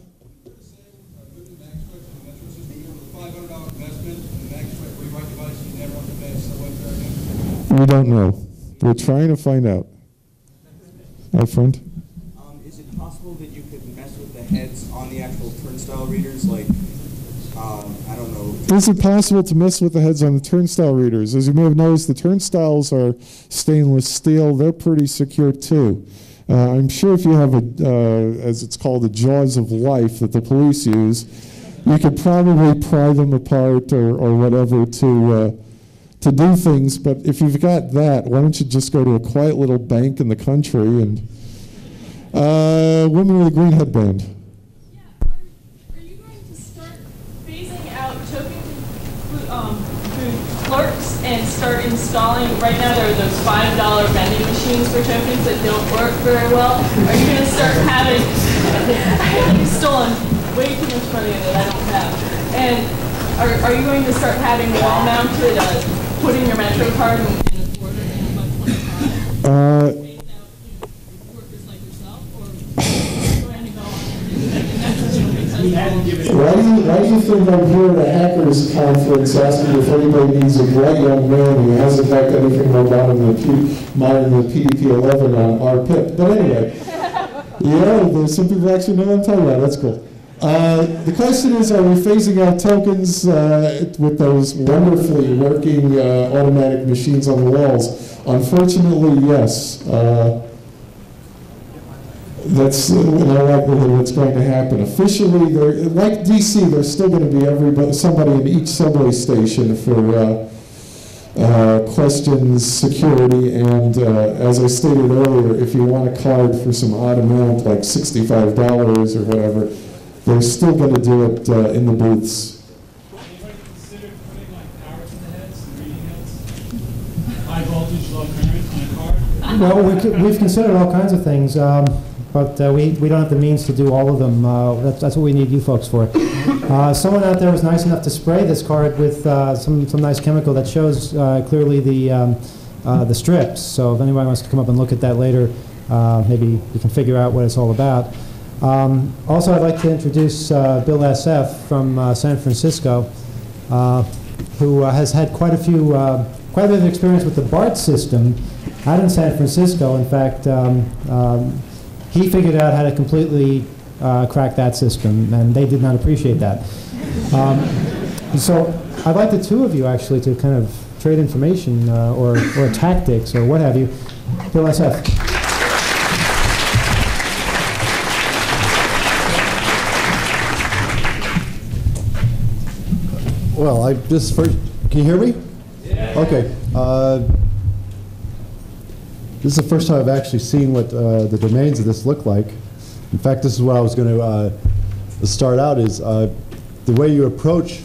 We don't know. We're trying to find out. Our friend? Is it possible that you could mess with the heads on the actual turnstile readers? Like, I don't know. Is it possible to mess with the heads on the turnstile readers? As you may have noticed, the turnstiles are stainless steel. They're pretty secure too. I'm sure if you have a, as it's called, the jaws of life that the police use, you could probably pry them apart or whatever to do things. But if you've got that, why don't you just go to a quiet little bank in the country and women with a green headband. Are you going to start phasing out token booths clerks and start installing, right now there are those $5 vending machines for tokens that don't work very well. Are you going to start having, you've stolen way too much money that I don't have. And are you going to start having wall-mounted, putting your Metrocard in a quarter in about 25? Why do you think I'm here at a hackers conference asking if anybody needs a bright young man who hasn't hacked anything more modern than PDP-11 on our PIP? But anyway, yeah, there's some people actually know what I'm talking about. That's cool. The question is, are we phasing out tokens with those wonderfully working automatic machines on the walls? Unfortunately, yes. That's in all likelihood what's going to happen. Officially, like DC, there's still going to be somebody in each subway station for questions, security, and as I stated earlier, if you want a card for some odd amount, like $65 or whatever, they're still going to do it in the booths. Anybody consider putting like power to the heads, the reading heads, high voltage, low current on a card? Well, we've considered all kinds of things. But we don't have the means to do all of them. That's what we need you folks for. Someone out there was nice enough to spray this card with some nice chemical that shows clearly the strips. So if anybody wants to come up and look at that later, maybe you can figure out what it's all about. Also, I'd like to introduce BillSF from San Francisco, who has had quite a bit of experience with the Bart system out in San Francisco. In fact, he figured out how to completely crack that system, and they did not appreciate that. So I'd like the two of you actually to kind of trade information or tactics or what have you. BillSF. Well, can you hear me? Yeah. Okay. This is the first time I've actually seen what the domains of this look like. In fact, this is what I was going to start out is the way you approach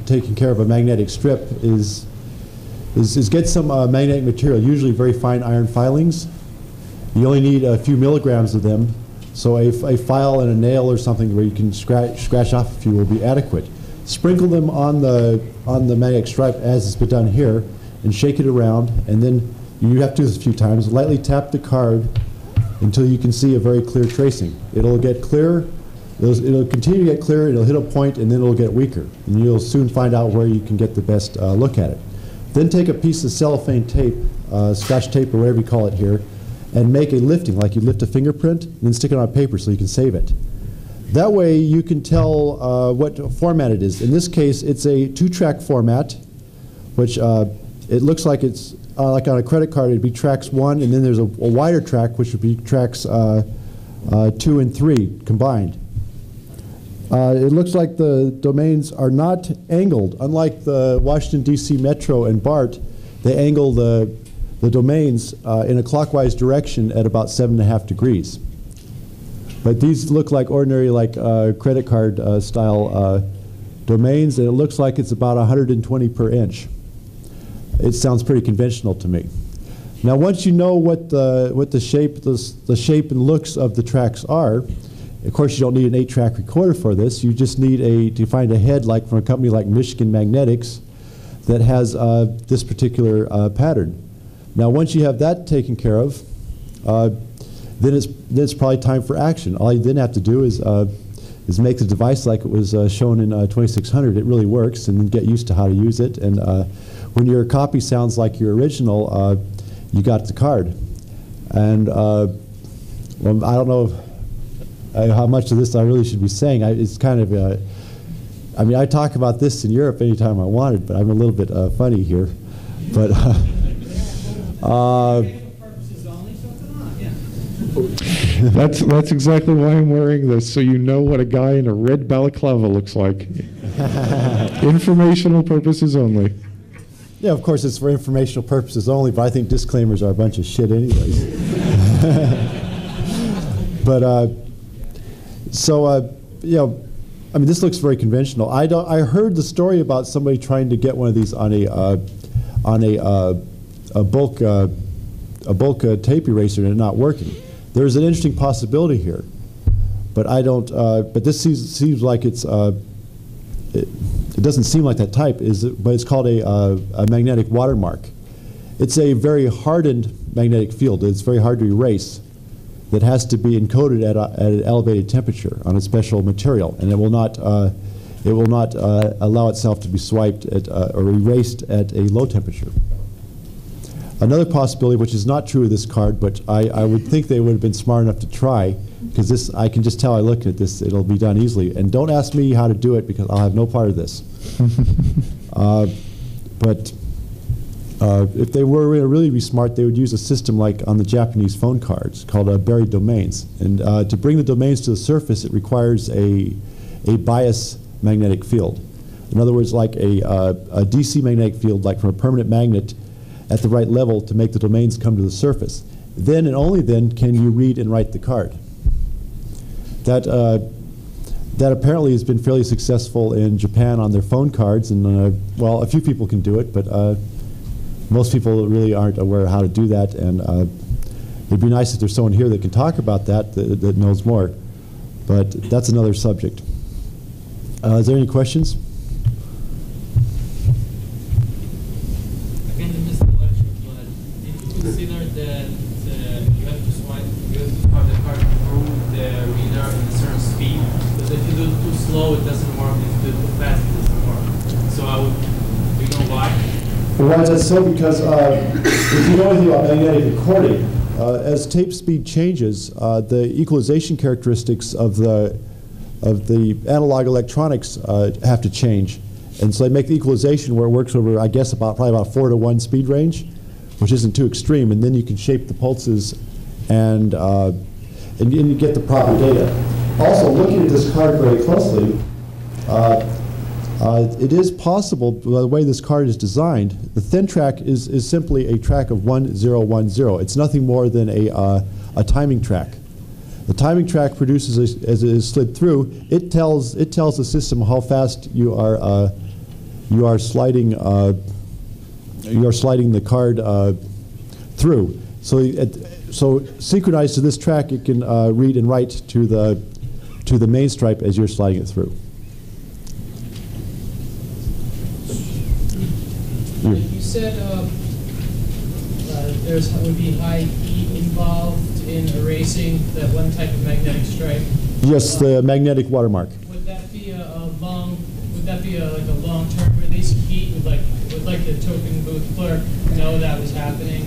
taking care of a magnetic strip is get some magnetic material, usually very fine iron filings. You only need a few milligrams of them, so a file and a nail or something where you can scratch off a few will be adequate. Sprinkle them on the magnetic stripe as it's been done here, and shake it around, and then you have to do this a few times. Lightly tap the card until you can see a very clear tracing. It'll get clearer, it'll continue to get clearer, it'll hit a point, and then it'll get weaker. And you'll soon find out where you can get the best look at it. Then take a piece of cellophane tape, scotch tape or whatever you call it here, and make a lifting, like you lift a fingerprint, and then stick it on paper so you can save it. That way you can tell what format it is. In this case, it's a 2-track format, which it looks like it's like on a credit card, it'd be tracks 1, and then there's a wider track, which would be tracks 2 and 3 combined. It looks like the domains are not angled. Unlike the Washington, D.C. Metro and Bart, they angle the domains in a clockwise direction at about 7.5 degrees. But these look like ordinary, like credit card style domains, and it looks like it's about 120 per inch. It sounds pretty conventional to me. Now, once you know what the shape and looks of the tracks are, of course you don't need an 8-track recorder for this. You just need to find a head like from a company like Michigan Magnetics that has this particular pattern. Now, once you have that taken care of, then it's probably time for action. All you then have to do is make the device like it was shown in 2600. It really works, and then get used to how to use it. And when your copy sounds like your original, you got the card. And well, I don't know how much of this I really should be saying. It's kind of, I mean, I talk about this in Europe anytime I wanted, but I'm a little bit funny here. But that's exactly why I'm wearing this, so you know what a guy in a red balaclava looks like. Informational purposes only. Yeah, of course, it's for informational purposes only, but I think disclaimers are a bunch of shit anyways. But, you know, I mean, this looks very conventional. I heard the story about somebody trying to get one of these on a bulk tape eraser and it not working. There's an interesting possibility here, but I don't. But this seems like it's. It doesn't seem like that type, but it's called a magnetic watermark. It's a very hardened magnetic field. It's very hard to erase. That has to be encoded at an elevated temperature on a special material, and it will not allow itself to be swiped or erased at a low temperature. Another possibility, which is not true of this card, but I would think they would have been smart enough to try, because this, I can just tell I look at this, it'll be done easily. And don't ask me how to do it, because I'll have no part of this. But if they were really be smart, they would use a system like on the Japanese phone cards called buried domains. And to bring the domains to the surface, it requires a bias magnetic field. In other words, like a DC magnetic field, like from a permanent magnet at the right level to make the domains come to the surface. Then and only then can you read and write the card. That apparently has been fairly successful in Japan on their phone cards, and well, a few people can do it, but most people really aren't aware of how to do that, and it'd be nice if there's someone here that can talk about that knows more, but that's another subject. Is there any questions? Again, in this lecture, but did you consider that you have to swipe, you have to have the card through the reader at a certain speed? Because if you do it too slow, it doesn't work. If you do it too fast, it doesn't work. So do you know why? Well, why is that so? Because if you know anything about magnetic recording, as tape speed changes, the equalization characteristics of the analog electronics have to change. And so they make the equalization where it works over, I guess, probably about 4-to-1 speed range, which isn't too extreme. And then you can shape the pulses and you get the proper data. Also, looking at this card very closely, it is possible, by the way this card is designed, the thin track is simply a track of 1010. It's nothing more than a timing track. The timing track produces, as it is slid through, it tells the system how fast you are sliding the card through. So synchronized to this track, it can read and write to the main stripe as you're sliding it through. You said would be high heat involved in erasing that one type of magnetic stripe. Yes, the magnetic watermark. Would that be like a long-term release of heat? Would the token booth clerk know that was happening?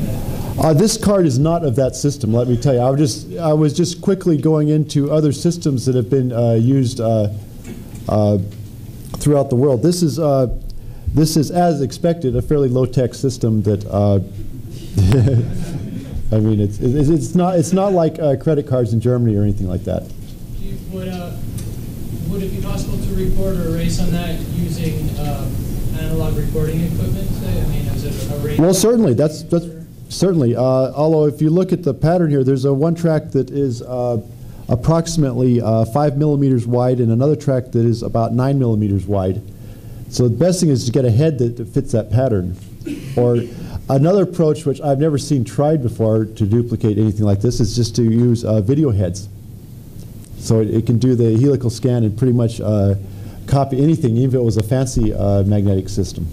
This card is not of that system. Let me tell you, I was just quickly going into other systems that have been used throughout the world. This is, as expected, a fairly low-tech system that. I mean, it's not like credit cards in Germany or anything like that. Would it be possible to record or erase on that using analog recording equipment? I mean, is it a rate? Well, certainly. That's certainly. Although, if you look at the pattern here, there's one track that is approximately 5 millimeters wide, and another track that is about 9 millimeters wide. So the best thing is to get a head that fits that pattern, or another approach, which I've never seen tried before to duplicate anything like this, is just to use video heads. So it can do the helical scan and pretty much copy anything, even if it was a fancy magnetic system.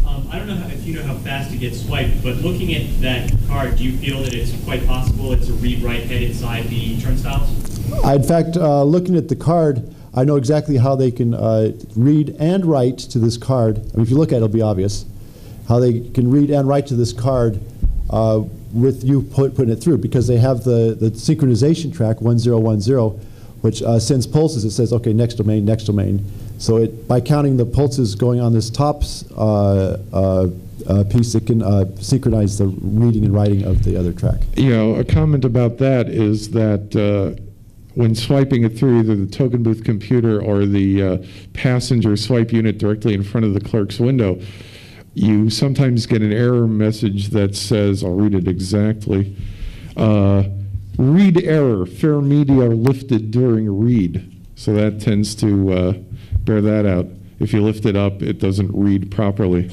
I don't know if you know how fast it gets swiped, but looking at that card, do you feel that it's quite possible it's a read-write head inside the turnstiles? In fact, looking at the card, I know exactly how they can read and write to this card. I mean, if you look at it, it'll be obvious how they can read and write to this card with you putting it through, because they have the synchronization track 1010, which sends pulses. It says, okay, next domain, next domain. So by counting the pulses going on this top piece, it can synchronize the reading and writing of the other track. You know, a comment about that is that when swiping it through either the token booth computer or the passenger swipe unit directly in front of the clerk's window, you sometimes get an error message that says, I'll read it exactly, read error, fair media are lifted during read. So that tends to bear that out. If you lift it up, it doesn't read properly.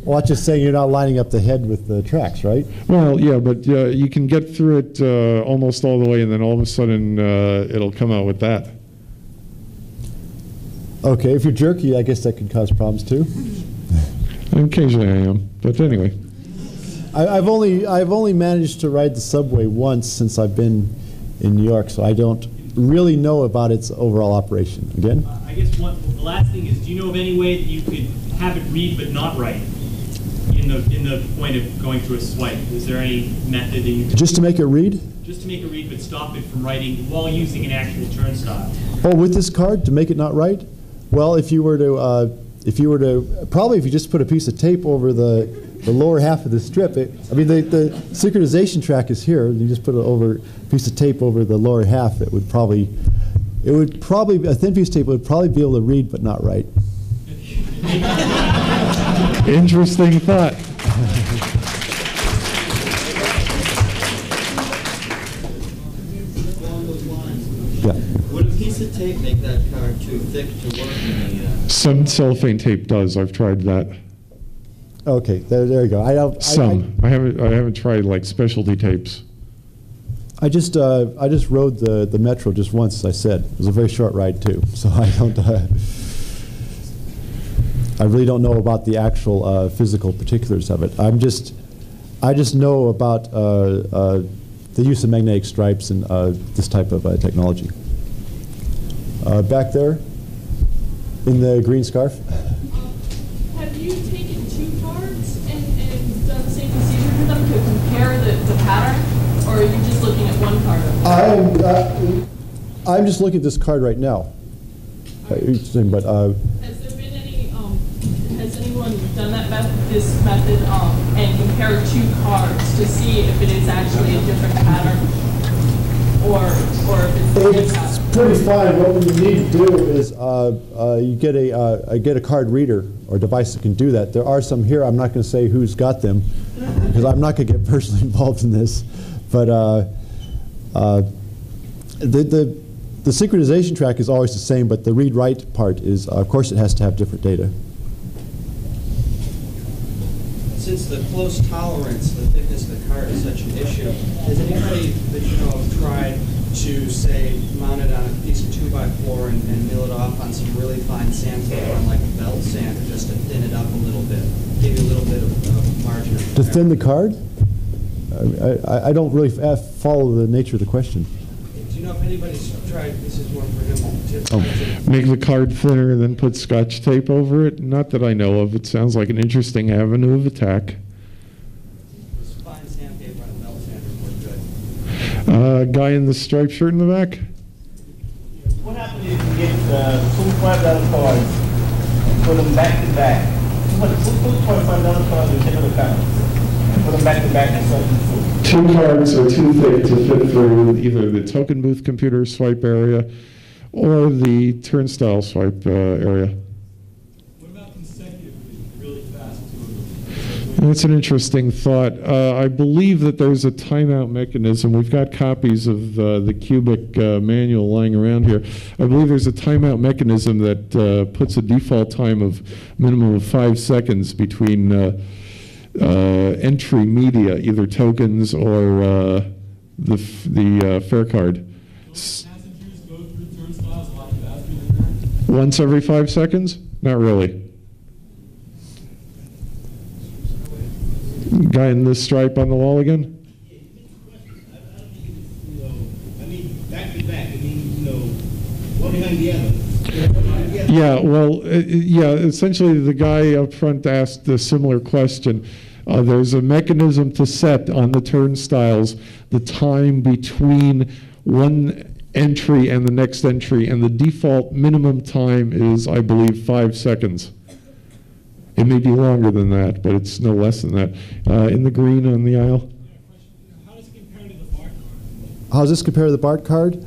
Well, that's just saying you're not lining up the head with the tracks, right? Well, yeah, but you can get through it almost all the way, and then all of a sudden it'll come out with that. Okay, if you're jerky, I guess that could cause problems too. Occasionally I am, but anyway. I've only managed to ride the subway once since I've been in New York, so I don't really know about its overall operation. Again? I guess the last thing is, do you know of any way that you could have it read but not write in the point of going through a swipe? Is there any method that you could... Just to make it read? Just to make it read but stop it from writing while using an actual turnstile. Oh, with this card, to make it not write? Well, if you were to probably if you just put a piece of tape over the lower half of the strip, the synchronization track is here. You just put a piece of tape over the lower half. It would probably a thin piece of tape would probably be able to read but not write. Interesting thought. Yeah. Would a piece of tape make that card too thick to work in the... Some cellophane tape does. I've tried that. Okay, there you go. I haven't tried like specialty tapes. I just rode the Metro just once, as I said. It was a very short ride too, so I don't. I really don't know about the actual physical particulars of it. I just know about the use of magnetic stripes and this type of technology. Back there, in the green scarf. Have you taken two cards and done the same procedure for them to compare the pattern, or are you just looking at one card? I'm just looking at this card right now. Has there been any? Has anyone done this method and compared two cards to see if it is actually a different pattern, or if it's the same pattern? It's pretty fine. What we need to do is you get a card reader or device that can do that. There are some here. I'm not going to say who's got them because I'm not going to get personally involved in this. But the synchronization track is always the same, but the read-write part is, of course, it has to have different data. Since the close tolerance, the thickness of the card is such an issue, has anybody that you know of tried to, say, mount it on a piece of 2x4 and mill it off on some really fine sandpaper on like a belt sander just to thin it up a little bit, give you a little bit of margin of To thin the card? I don't really follow the nature of the question. Do you know if anybody's tried, this is one for him, Make the card thinner and then put Scotch tape over it? Not that I know of. It sounds like an interesting avenue of attack. fine sandpaper on a belt sander would good. Guy in the striped shirt in the back? What happens if you get two $5 cards and put them back to back? Put $25 cards in different accounts and put them back to back and such and so. Two cards are too thick to fit through either the token booth computer swipe area or the turnstile swipe area. What about consecutively, really fast? That's an interesting thought. I believe that there's a timeout mechanism. We've got copies of the Cubic manual lying around here. I believe there's a timeout mechanism that puts a default time of minimum of 5 seconds between entry media, either tokens or the fare card. Passengers go through turnstiles a lot faster than that? Once every 5 seconds? Not really. Guy in this stripe on the wall again? I mean, back to back. I mean, one behind the other. Yeah, well, essentially the guy up front asked a similar question. There's a mechanism to set on the turnstiles the time between one entry and the next entry, and the default minimum time is, I believe, 5 seconds. It may be longer than that, but it's no less than that. In the green on the aisle. How does it compare to the Bart card? How does this compare to the Bart card?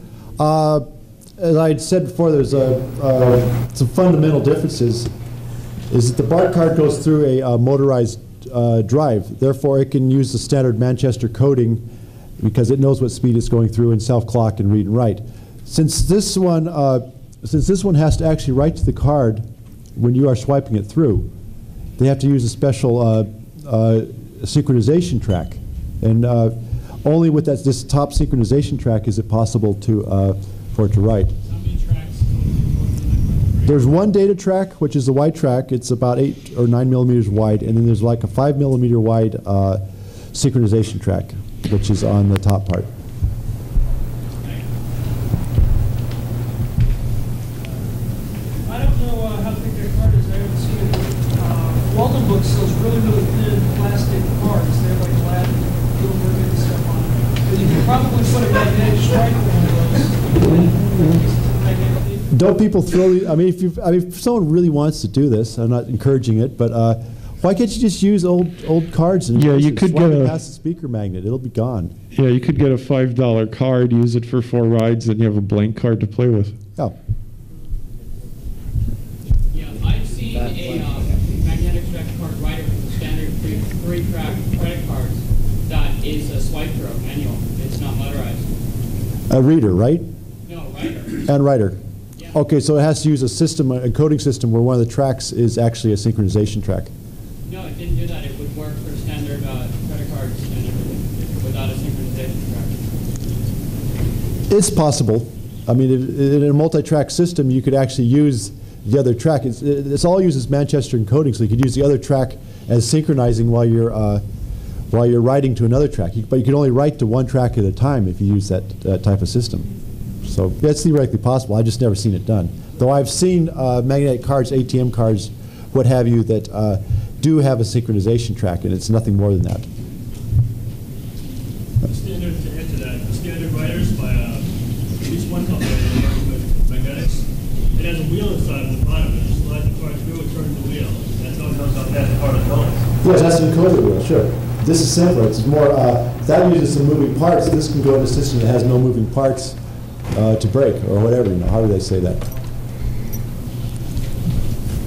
As I had said before, there's some fundamental differences. Is that the Bart card goes through a motorized drive. Therefore, it can use the standard Manchester coding because it knows what speed it's going through and self-clock and read and write. Since this one has to actually write to the card when you are swiping it through, they have to use a special synchronization track, and only with this top synchronization track is it possible for it to write. There's one data track, which is the white track. It's about 8 or 9 millimeters wide, and then there's like a 5 millimeter wide synchronization track, which is on the top part. I don't know how thick their card is. I haven't seen it. Walden Book sells really, really thin plastic cards. They're like flat, little ribbon and stuff on it. But you can probably put a magnetic stripe on those. Don't people throw these? I mean, if someone really wants to do this, I'm not encouraging it, but why can't you just use old cards and you could swipe get it past the speaker magnet? It'll be gone. Yeah, you could get a $5 card, use it for 4 rides, and you have a blank card to play with. Oh. Yeah, I've seen a magnetic stripe card writer for the standard 3-track credit cards that is a swipe throw manual. It's not motorized. A reader, right? No, writer. And writer. Okay, so it has to use a system, a encoding system, where one of the tracks is actually a synchronization track. No, it didn't do that. It would work for standard credit cards and everything without a synchronization track. It's possible. I mean, in a multi-track system, you could actually use the other track. It's all uses Manchester encoding, so you could use the other track as synchronizing while you're writing to another track. But you can only write to one track at a time if you use that type of system. So yeah, it's theoretically possible. I've just never seen it done. Though I've seen magnetic cards, ATM cards, what have you, that do have a synchronization track, and it's nothing more than that. Standard, to add to that, the standard writers by at least one company that works with magnetics, it has a wheel inside at the bottom, and you slide the card through and turn the wheel. That's how it knows how fast the card is going. Yes, that's an encoder wheel, sure. This is simpler. It's more, that uses some moving parts. This can go in a system that has no moving parts to break, or whatever, how do they say that?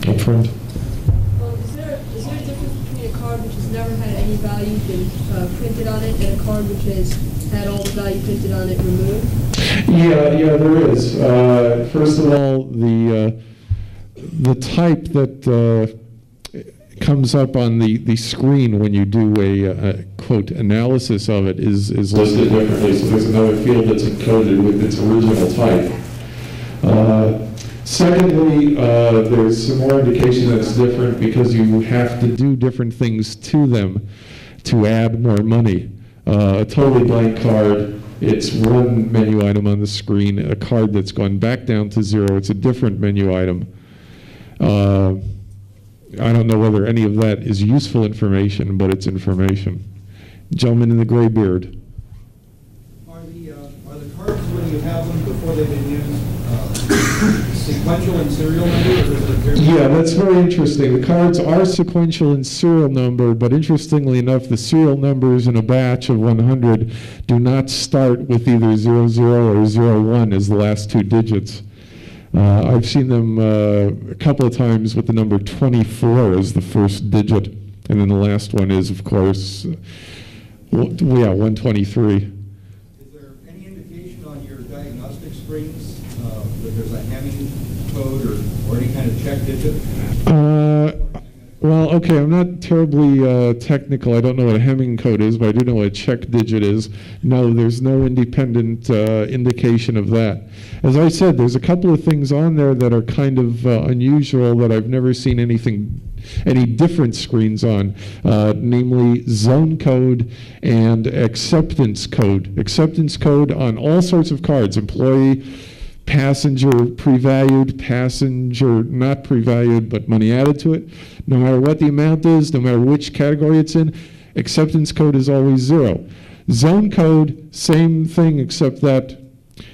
Up front. Well, is there a difference between a card which has never had any value been printed on it and a card which has had all the value printed on it removed? Yeah, there is. First of all, the type that comes up on the screen when you do a quote analysis of it is listed differently. So there's another field that's encoded with its original type. Secondly, there's some more indication that it's different because you have to do different things to them to add more money. A totally blank card, it's one menu item on the screen. A card that's gone back down to 0, it's a different menu item. I don't know whether any of that is useful information, but it's information. Gentleman in the gray beard. Are the cards, when you have them before they've been used, sequential and serial number? Yeah, that's very interesting. The cards are sequential and serial number, but interestingly enough, the serial numbers in a batch of 100 do not start with either 00 or 01 as the last 2 digits. I've seen them a couple of times with the number 24 as the first digit, and then the last one is, of course, 123. Is there any indication on your diagnostic screens that there's a Hamming code or any kind of check digit? Well, okay, I'm not terribly technical. I don't know what a Hamming code is, but I do know what a check digit is. No, there's no independent indication of that. As I said, there's a couple of things on there that are kind of unusual that I've never seen any different screens on, namely zone code and acceptance code. Acceptance code on all sorts of cards, employee, passenger pre-valued, passenger not pre-valued, but money added to it. No matter what the amount is, no matter which category it's in, acceptance code is always 0. Zone code, same thing, except that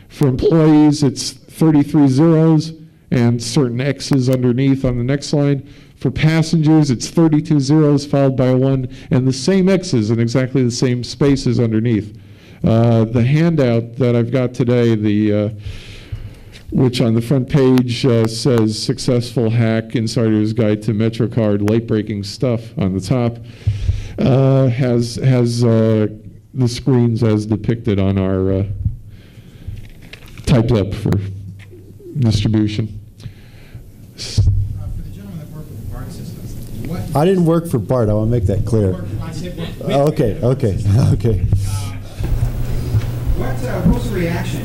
for employees, it's 33 zeros and certain X's underneath on the next line. For passengers, it's 32 zeros followed by a 1 and the same X's in exactly the same spaces underneath. The handout that I've got today, which on the front page says Successful Hack, Insider's Guide to Metrocard, Late-Breaking Stuff on the top, has the screens as depicted on our typed up for distribution. For the gentleman that worked with the BART systems, what? I didn't work for Bart. I want to make that clear. Okay. What was the reaction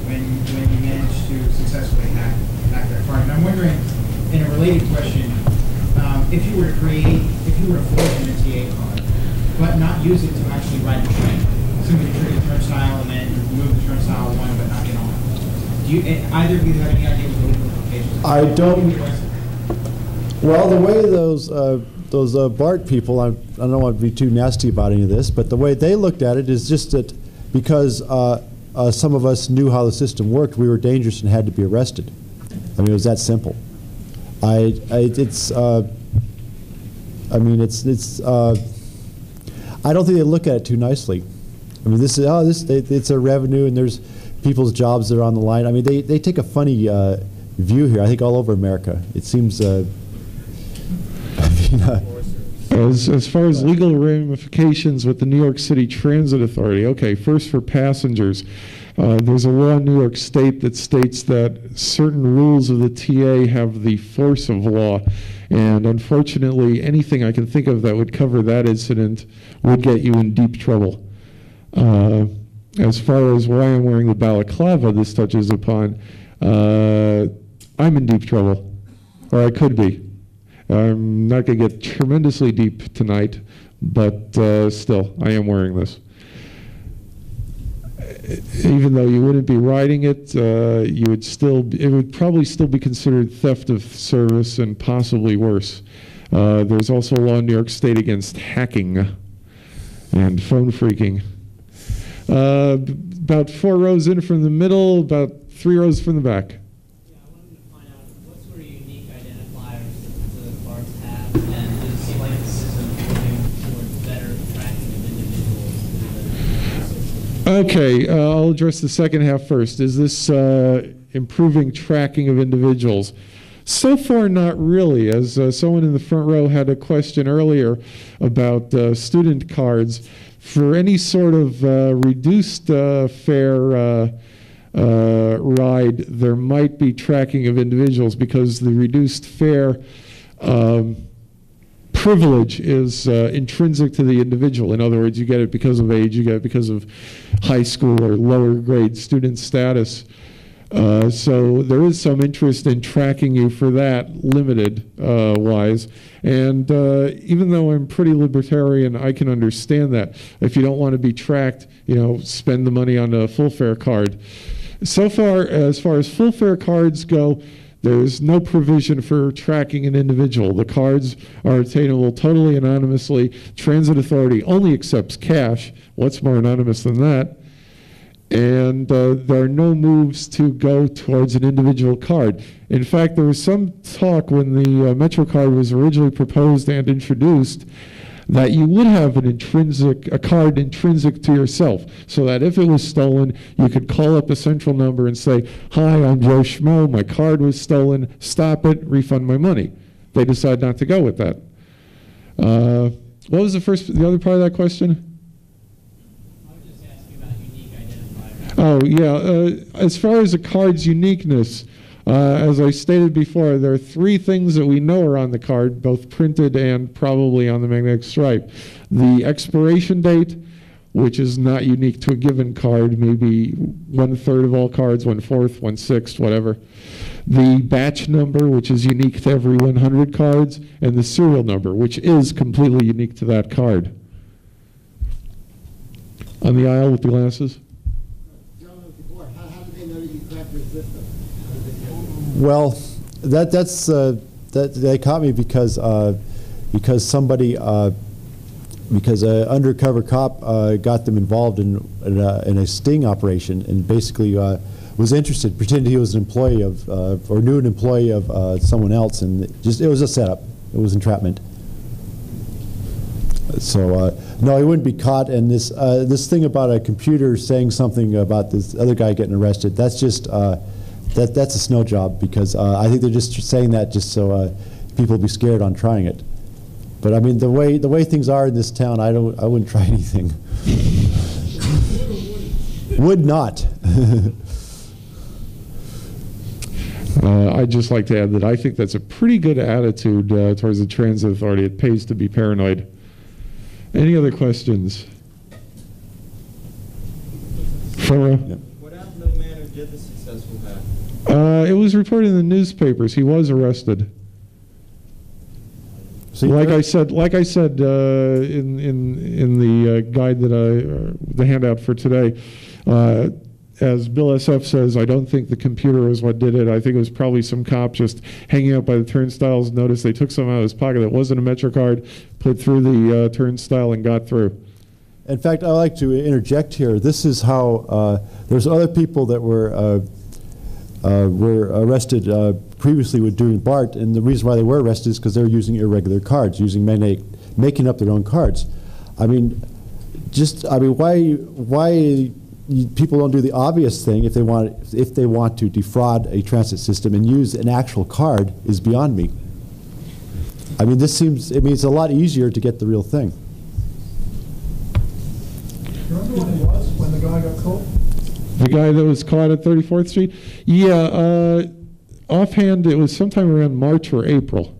when you managed to successfully hack that card? And I'm wondering, in a related question, if you were to forge an MTA card, but not use it to actually ride the train, simply trigger the turnstile and then move the turnstile one but not get on. Do you, either of you have any idea what the legal implications are? I don't. Well, the way those BART people, I don't want to be too nasty about any of this, but the way they looked at it is just that because some of us knew how the system worked, we were dangerous and had to be arrested. I mean, it was that simple. I don't think they look at it too nicely. I mean, this is it's a revenue, and there's people's jobs that are on the line. I mean, they take a funny view here. I think all over America, it seems. As far as legal ramifications with the New York City Transit Authority, okay, first for passengers, there's a law in New York State that states that certain rules of the TA have the force of law, and unfortunately anything I can think of that would cover that incident would get you in deep trouble. As far as why I'm wearing the balaclava this touches upon, I'm in deep trouble, or I could be. I'm not going to get tremendously deep tonight, but still, I am wearing this. Even though you wouldn't be riding it, it would probably still be considered theft of service and possibly worse. There's also a law in New York State against hacking and phone phreaking. About 4 rows in from the middle, about 3 rows from the back. Okay, I'll address the second half first. Is this improving tracking of individuals? So far, not really. As someone in the front row had a question earlier about student cards, for any sort of reduced fare ride, there might be tracking of individuals because the reduced fare privilege is intrinsic to the individual. In other words, you get it because of age, you get it because of high school or lower grade student status. So there is some interest in tracking you for that, limited wise. And even though I'm pretty libertarian, I can understand that. If you don't want to be tracked, spend the money on a full fare card. So far as full fare cards go, there's no provision for tracking an individual. The cards are obtainable totally anonymously. Transit Authority only accepts cash. What's more anonymous than that? And there are no moves to go towards an individual card. In fact, there was some talk when the Metrocard was originally proposed and introduced that you would have a card intrinsic to yourself, so that if it was stolen, you could call up a central number and say, "Hi, I'm Joe Schmo, my card was stolen, stop it, refund my money." They decide not to go with that. What was the other part of that question? I was just asking about unique identifiers. Oh, yeah, as far as a card's uniqueness, as I stated before, there are 3 things that we know are on the card, both printed and probably on the magnetic stripe. The expiration date, which is not unique to a given card, maybe 1/3 of all cards, 1/4, 1/6, whatever. The batch number, which is unique to every 100 cards, and the serial number, which is completely unique to that card. On the aisle with the glasses. Well, that caught me because somebody because an undercover cop got them involved in a sting operation and basically was interested, pretended he was an employee of or knew an employee of someone else, and it was a setup. It was entrapment. So no, he wouldn't be caught. And this thing about a computer saying something about this other guy getting arrested, that's just that's a snow job, because I think they're just saying that just so people will be scared on trying it. But I mean, the way things are in this town, I wouldn't try anything. Would not. I'd just like to add that I think that's a pretty good attitude towards the transit authority. It pays to be paranoid. Any other questions? Farrah? What happened to the man who did the successful hack? It was reported in the newspapers. He was arrested. See, like I said in the guide that the handout for today, as BillSF says, I don't think the computer is what did it. I think it was probably some cop just hanging out by the turnstiles, noticed they took some out of his pocket that wasn't a Metrocard, put through the turnstile and got through. In fact, I'd like to interject here. This is how there's other people that were arrested previously with doing Bart, and the reason why they were arrested is because they were using irregular cards, making up their own cards. I mean, why people don't do the obvious thing if they want to defraud a transit system and use an actual card is beyond me. I mean, it's a lot easier to get the real thing. Remember when it was, when the guy got caught? The guy that was caught at 34th Street? Yeah, offhand, it was sometime around March or April.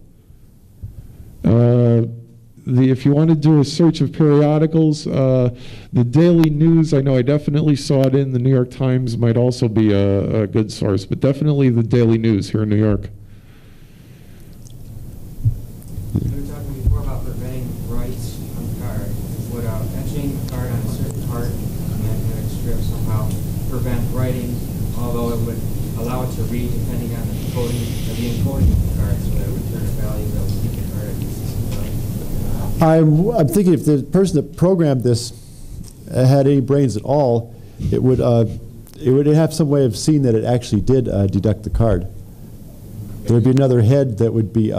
If you want to do a search of periodicals, the Daily News, I know I definitely saw it in. The New York Times might also be a good source, but definitely the Daily News here in New York. We were talking before about preventing writes on the card. Would etching the card on a certain part, magnetic strip, somehow prevent writing, although it would allow it to read depending on the encoding of the card, so that it would turn a value that would keep the card at consistent value? I'm thinking if the person that programmed this had any brains at all, it would have some way of seeing that it actually did deduct the card. There would be another head that would be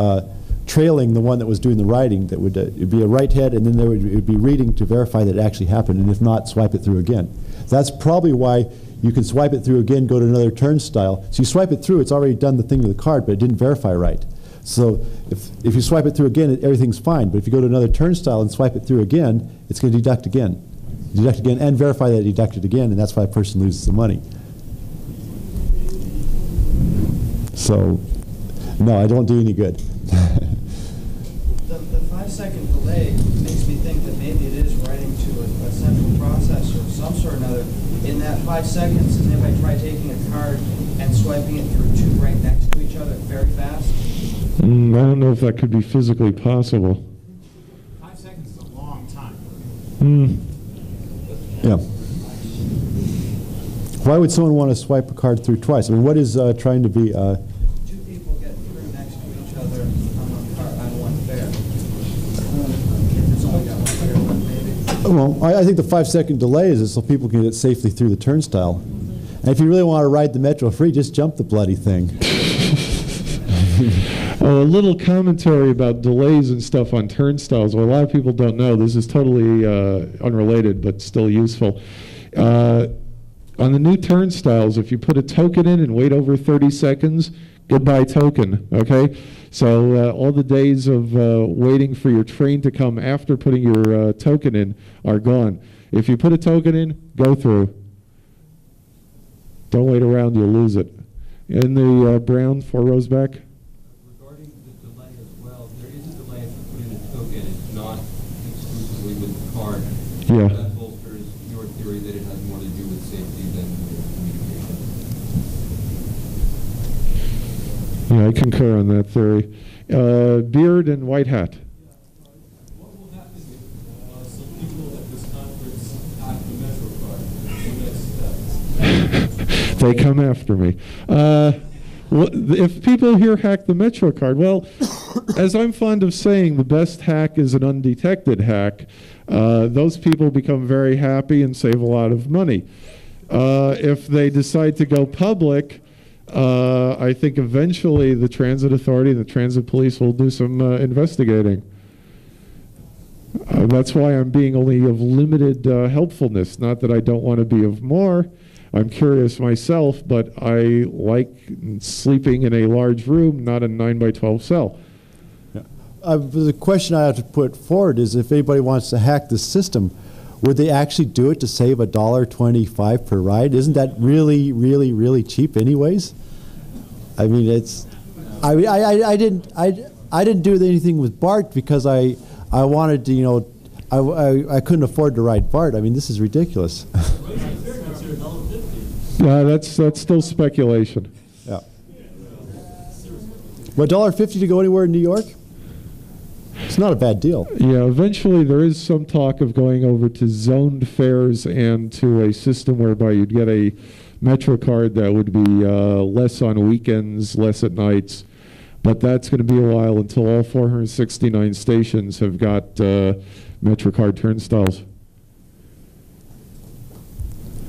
trailing the one that was doing the writing. That would it'd be a right head, and then it would be reading to verify that it actually happened, and if not, swipe it through again. That's probably why you can swipe it through again, go to another turnstile. So you swipe it through, it's already done the thing to the card, but it didn't verify right. So if you swipe it through again, everything's fine. But if you go to another turnstile and swipe it through again, it's going to deduct again, and verify that it deducted again, and that's why a person loses the money. So, no, I don't do any good. The 5-second delay makes me think that maybe it is writing to a central processor of some sort or another. In that 5 seconds, and if I try taking a card and swiping it through two right next to each other very fast? I don't know if that could be physically possible. 5 seconds is a long time. Yeah. Why would someone want to swipe a card through twice? I mean, what is trying to be... Two people get through next to each other on one fare. It's only got one fare left, maybe. Well, I think the 5-second delay is so people can get safely through the turnstile. And if you really want to ride the Metro free, just jump the bloody thing. A little commentary about delays and stuff on turnstiles. What a lot of people don't know, this is totally unrelated, but still useful. On the new turnstiles, if you put a token in and wait over 30 seconds, goodbye token, okay? So all the days of waiting for your train to come after putting your token in are gone. If you put a token in, go through. Don't wait around, you'll lose it. In the brown, 4 rows back. Regarding the delay as well, there is a delay if you put in a token. It's not exclusively with the card. Yeah. That bolsters your theory that it has more to do with safety than with communication. Yeah, I concur on that theory. Beard and white hat. What will happen if some people at this conference hack the Metrocard? What next steps? They come after me. If people here hack the Metrocard, well, as I'm fond of saying, the best hack is an undetected hack. Those people become very happy and save a lot of money. If they decide to go public, I think eventually the transit authority, the transit police will do some investigating. That's why I'm being only of limited helpfulness, not that I don't want to be of more. I'm curious myself, but I like sleeping in a large room, not a 9x12 cell. The question I have to put forward is if anybody wants to hack the system, would they actually do it to save $1.25 per ride? Isn't that really, really, really cheap anyways? I mean, it's. I didn't do anything with Bart because I wanted to, you know, I couldn't afford to ride Bart. I mean, this is ridiculous. Yeah, that's still speculation. Yeah. But $1.50 to go anywhere in New York? It's not a bad deal. Yeah, eventually there is some talk of going over to zoned fares and to a system whereby you'd get a Metrocard that would be less on weekends, less at nights. But that's going to be a while until all 469 stations have got Metrocard turnstiles.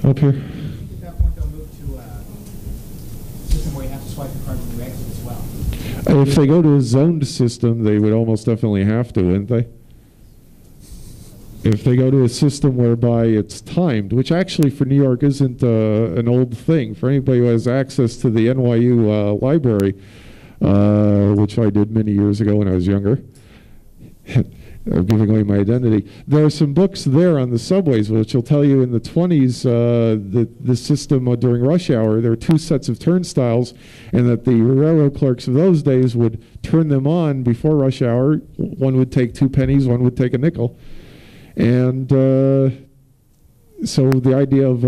Up here. I think at that point they'll move to a system where you have to swipe the card when you exit as well. If they go to a zoned system, they would almost definitely have to, wouldn't they? If they go to a system whereby it's timed, which actually for New York isn't an old thing. For anybody who has access to the NYU library, which I did many years ago when I was younger, I'm giving away my identity. There are some books there on the subways which will tell you in the 20s the system during rush hour, there were 2 sets of turnstiles, and that the railroad clerks of those days would turn them on before rush hour. One would take 2 pennies, one would take a nickel. And so the idea of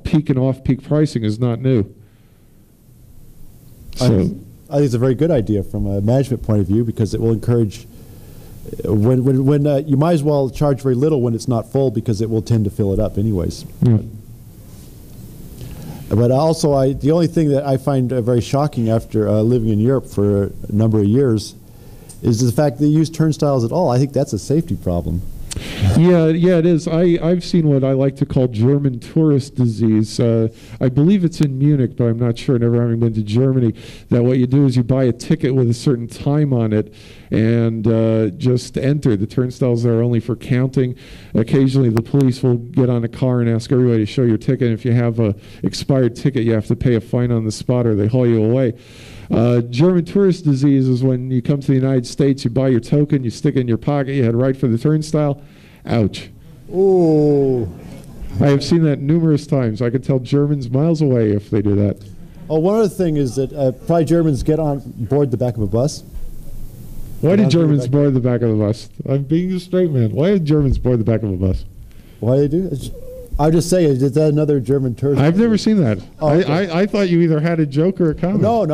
peak and off-peak pricing is not new. I think it's a very good idea from a management point of view because it will encourage. When you might as well charge very little when it's not full because it will tend to fill it up anyways. Yeah. But also, the only thing that I find very shocking after living in Europe for a number of years is the fact that they use turnstiles at all. I think that's a safety problem. Yeah, it is. I've seen what I like to call German tourist disease. I believe it's in Munich, but I'm not sure, never having been to Germany, that what you do is you buy a ticket with a certain time on it and just enter. The turnstiles are only for counting. Occasionally the police will get on a car and ask everybody to show your ticket. If you have an expired ticket, you have to pay a fine on the spot or they haul you away. German tourist disease is when you come to the United States, you buy your token, you stick it in your pocket, you head right for the turnstile. Ouch. Oh. I have seen that numerous times. I can tell Germans miles away if they do that. Oh, one other thing is that probably Germans get on board the back of a bus. Why did Germans board the back of the bus? I'm being a straight man. Why did Germans board the back of a bus? Why do they do? I'll just say, is that another German tourist? I've never seen that. Oh, okay. I thought you either had a joke or a comment. No.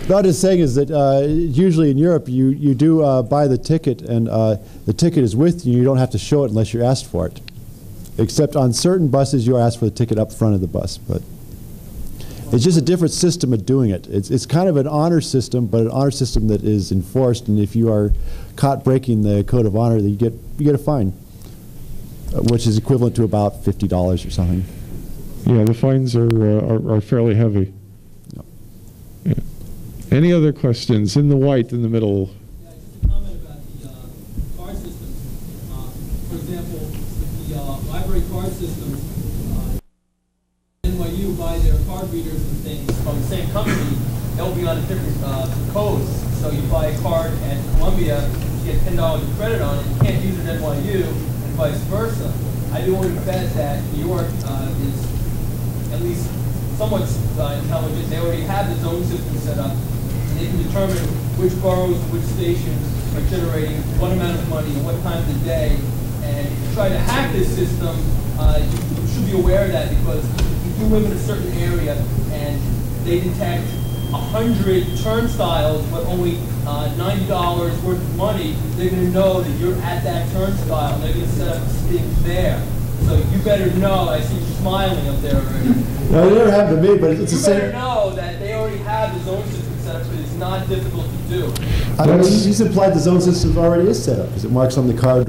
What I'm just saying is that usually in Europe you do buy the ticket and the ticket is with you. You don't have to show it unless you're asked for it. Except on certain buses you are asked for the ticket up front of the bus. But it's just a different system of doing it. It's kind of an honor system, but an honor system that is enforced. And if you are caught breaking the code of honor, you get a fine. Which is equivalent to about $50 or something. Yeah, the fines are fairly heavy. Yep. Yeah. Any other questions? In the white, in the middle. Yeah, just a comment about the card systems. For example, the library card systems, NYU buy their card readers and things from the same company. They'll be on different codes. So you buy a card at Columbia, you get $10 of credit on it. You can't use it at NYU. Vice versa. I do want to bet that New York is at least somewhat intelligent. They already have the zone system set up. And they can determine which boroughs, which stations are generating what amount of money and what time of the day. And if you try to hack this system, you should be aware of that because if you live in a certain area and they detect 100 turnstiles, but only $90 worth of money, they're going to know that you're at that turnstile, and they're going to set up a sting there. So you better know, I see you smiling up there already. No, it never happened to me, but it's the same. You better know that they already have the zone system set up, but it's not difficult to do. He's implied the zone system already is set up, because it marks on the card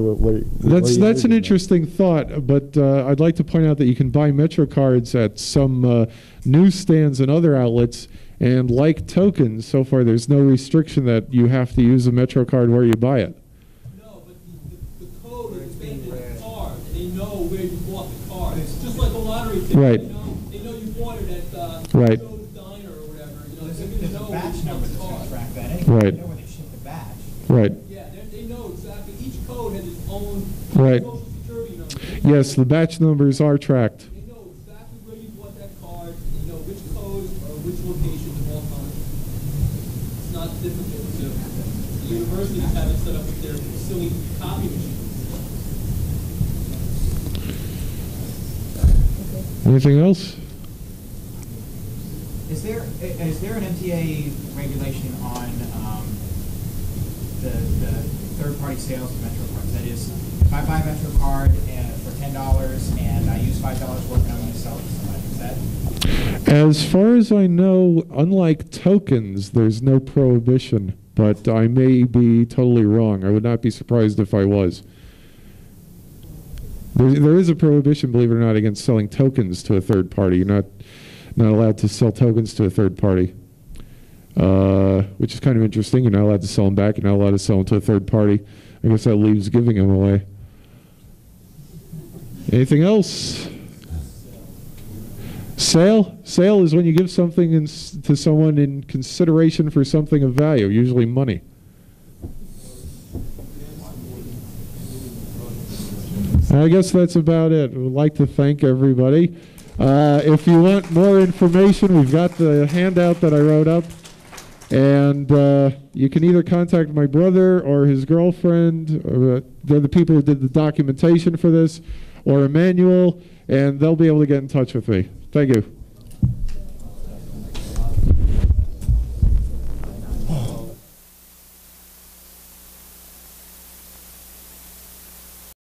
That's an interesting thought, but I'd like to point out that you can buy Metrocards at some newsstands and other outlets. And like tokens, so far there's no restriction that you have to use a Metrocard where you buy it. No, but the code is embedded in the card, and they know where you bought the card. It's just like a lottery ticket. Right. They know you bought it at right. Joe's Diner or whatever. You know, There's they a know batch number that's going to track that anyway. Right. They know where they shipped the batch. Right. Yeah, they know exactly. Each code has its own Right. social security number. Yes, the batch numbers are tracked. They know exactly where you bought that card. They know which code or which universities have it set up with their silly copy machines. Anything else? Is there an MTA regulation on the third-party sales of Metrocards? That is, if I buy a Metrocard for $10 and I use $5 worth and I'm going to sell it to somebody, is that? As far as I know, unlike tokens, there's no prohibition, but I may be totally wrong. I would not be surprised if I was. There is a prohibition, believe it or not, against selling tokens to a third party. You're not allowed to sell tokens to a third party, which is kind of interesting. You're not allowed to sell them back. You're not allowed to sell them to a third party. I guess that leaves giving them away. Anything else? Sale? Sale is when you give something to someone in consideration for something of value, usually money. I guess that's about it. We'd like to thank everybody. If you want more information, we've got the handout that I wrote up. And you can either contact my brother or his girlfriend. They're the people who did the documentation for this, or Emmanuel, and they'll be able to get in touch with me. Thank you.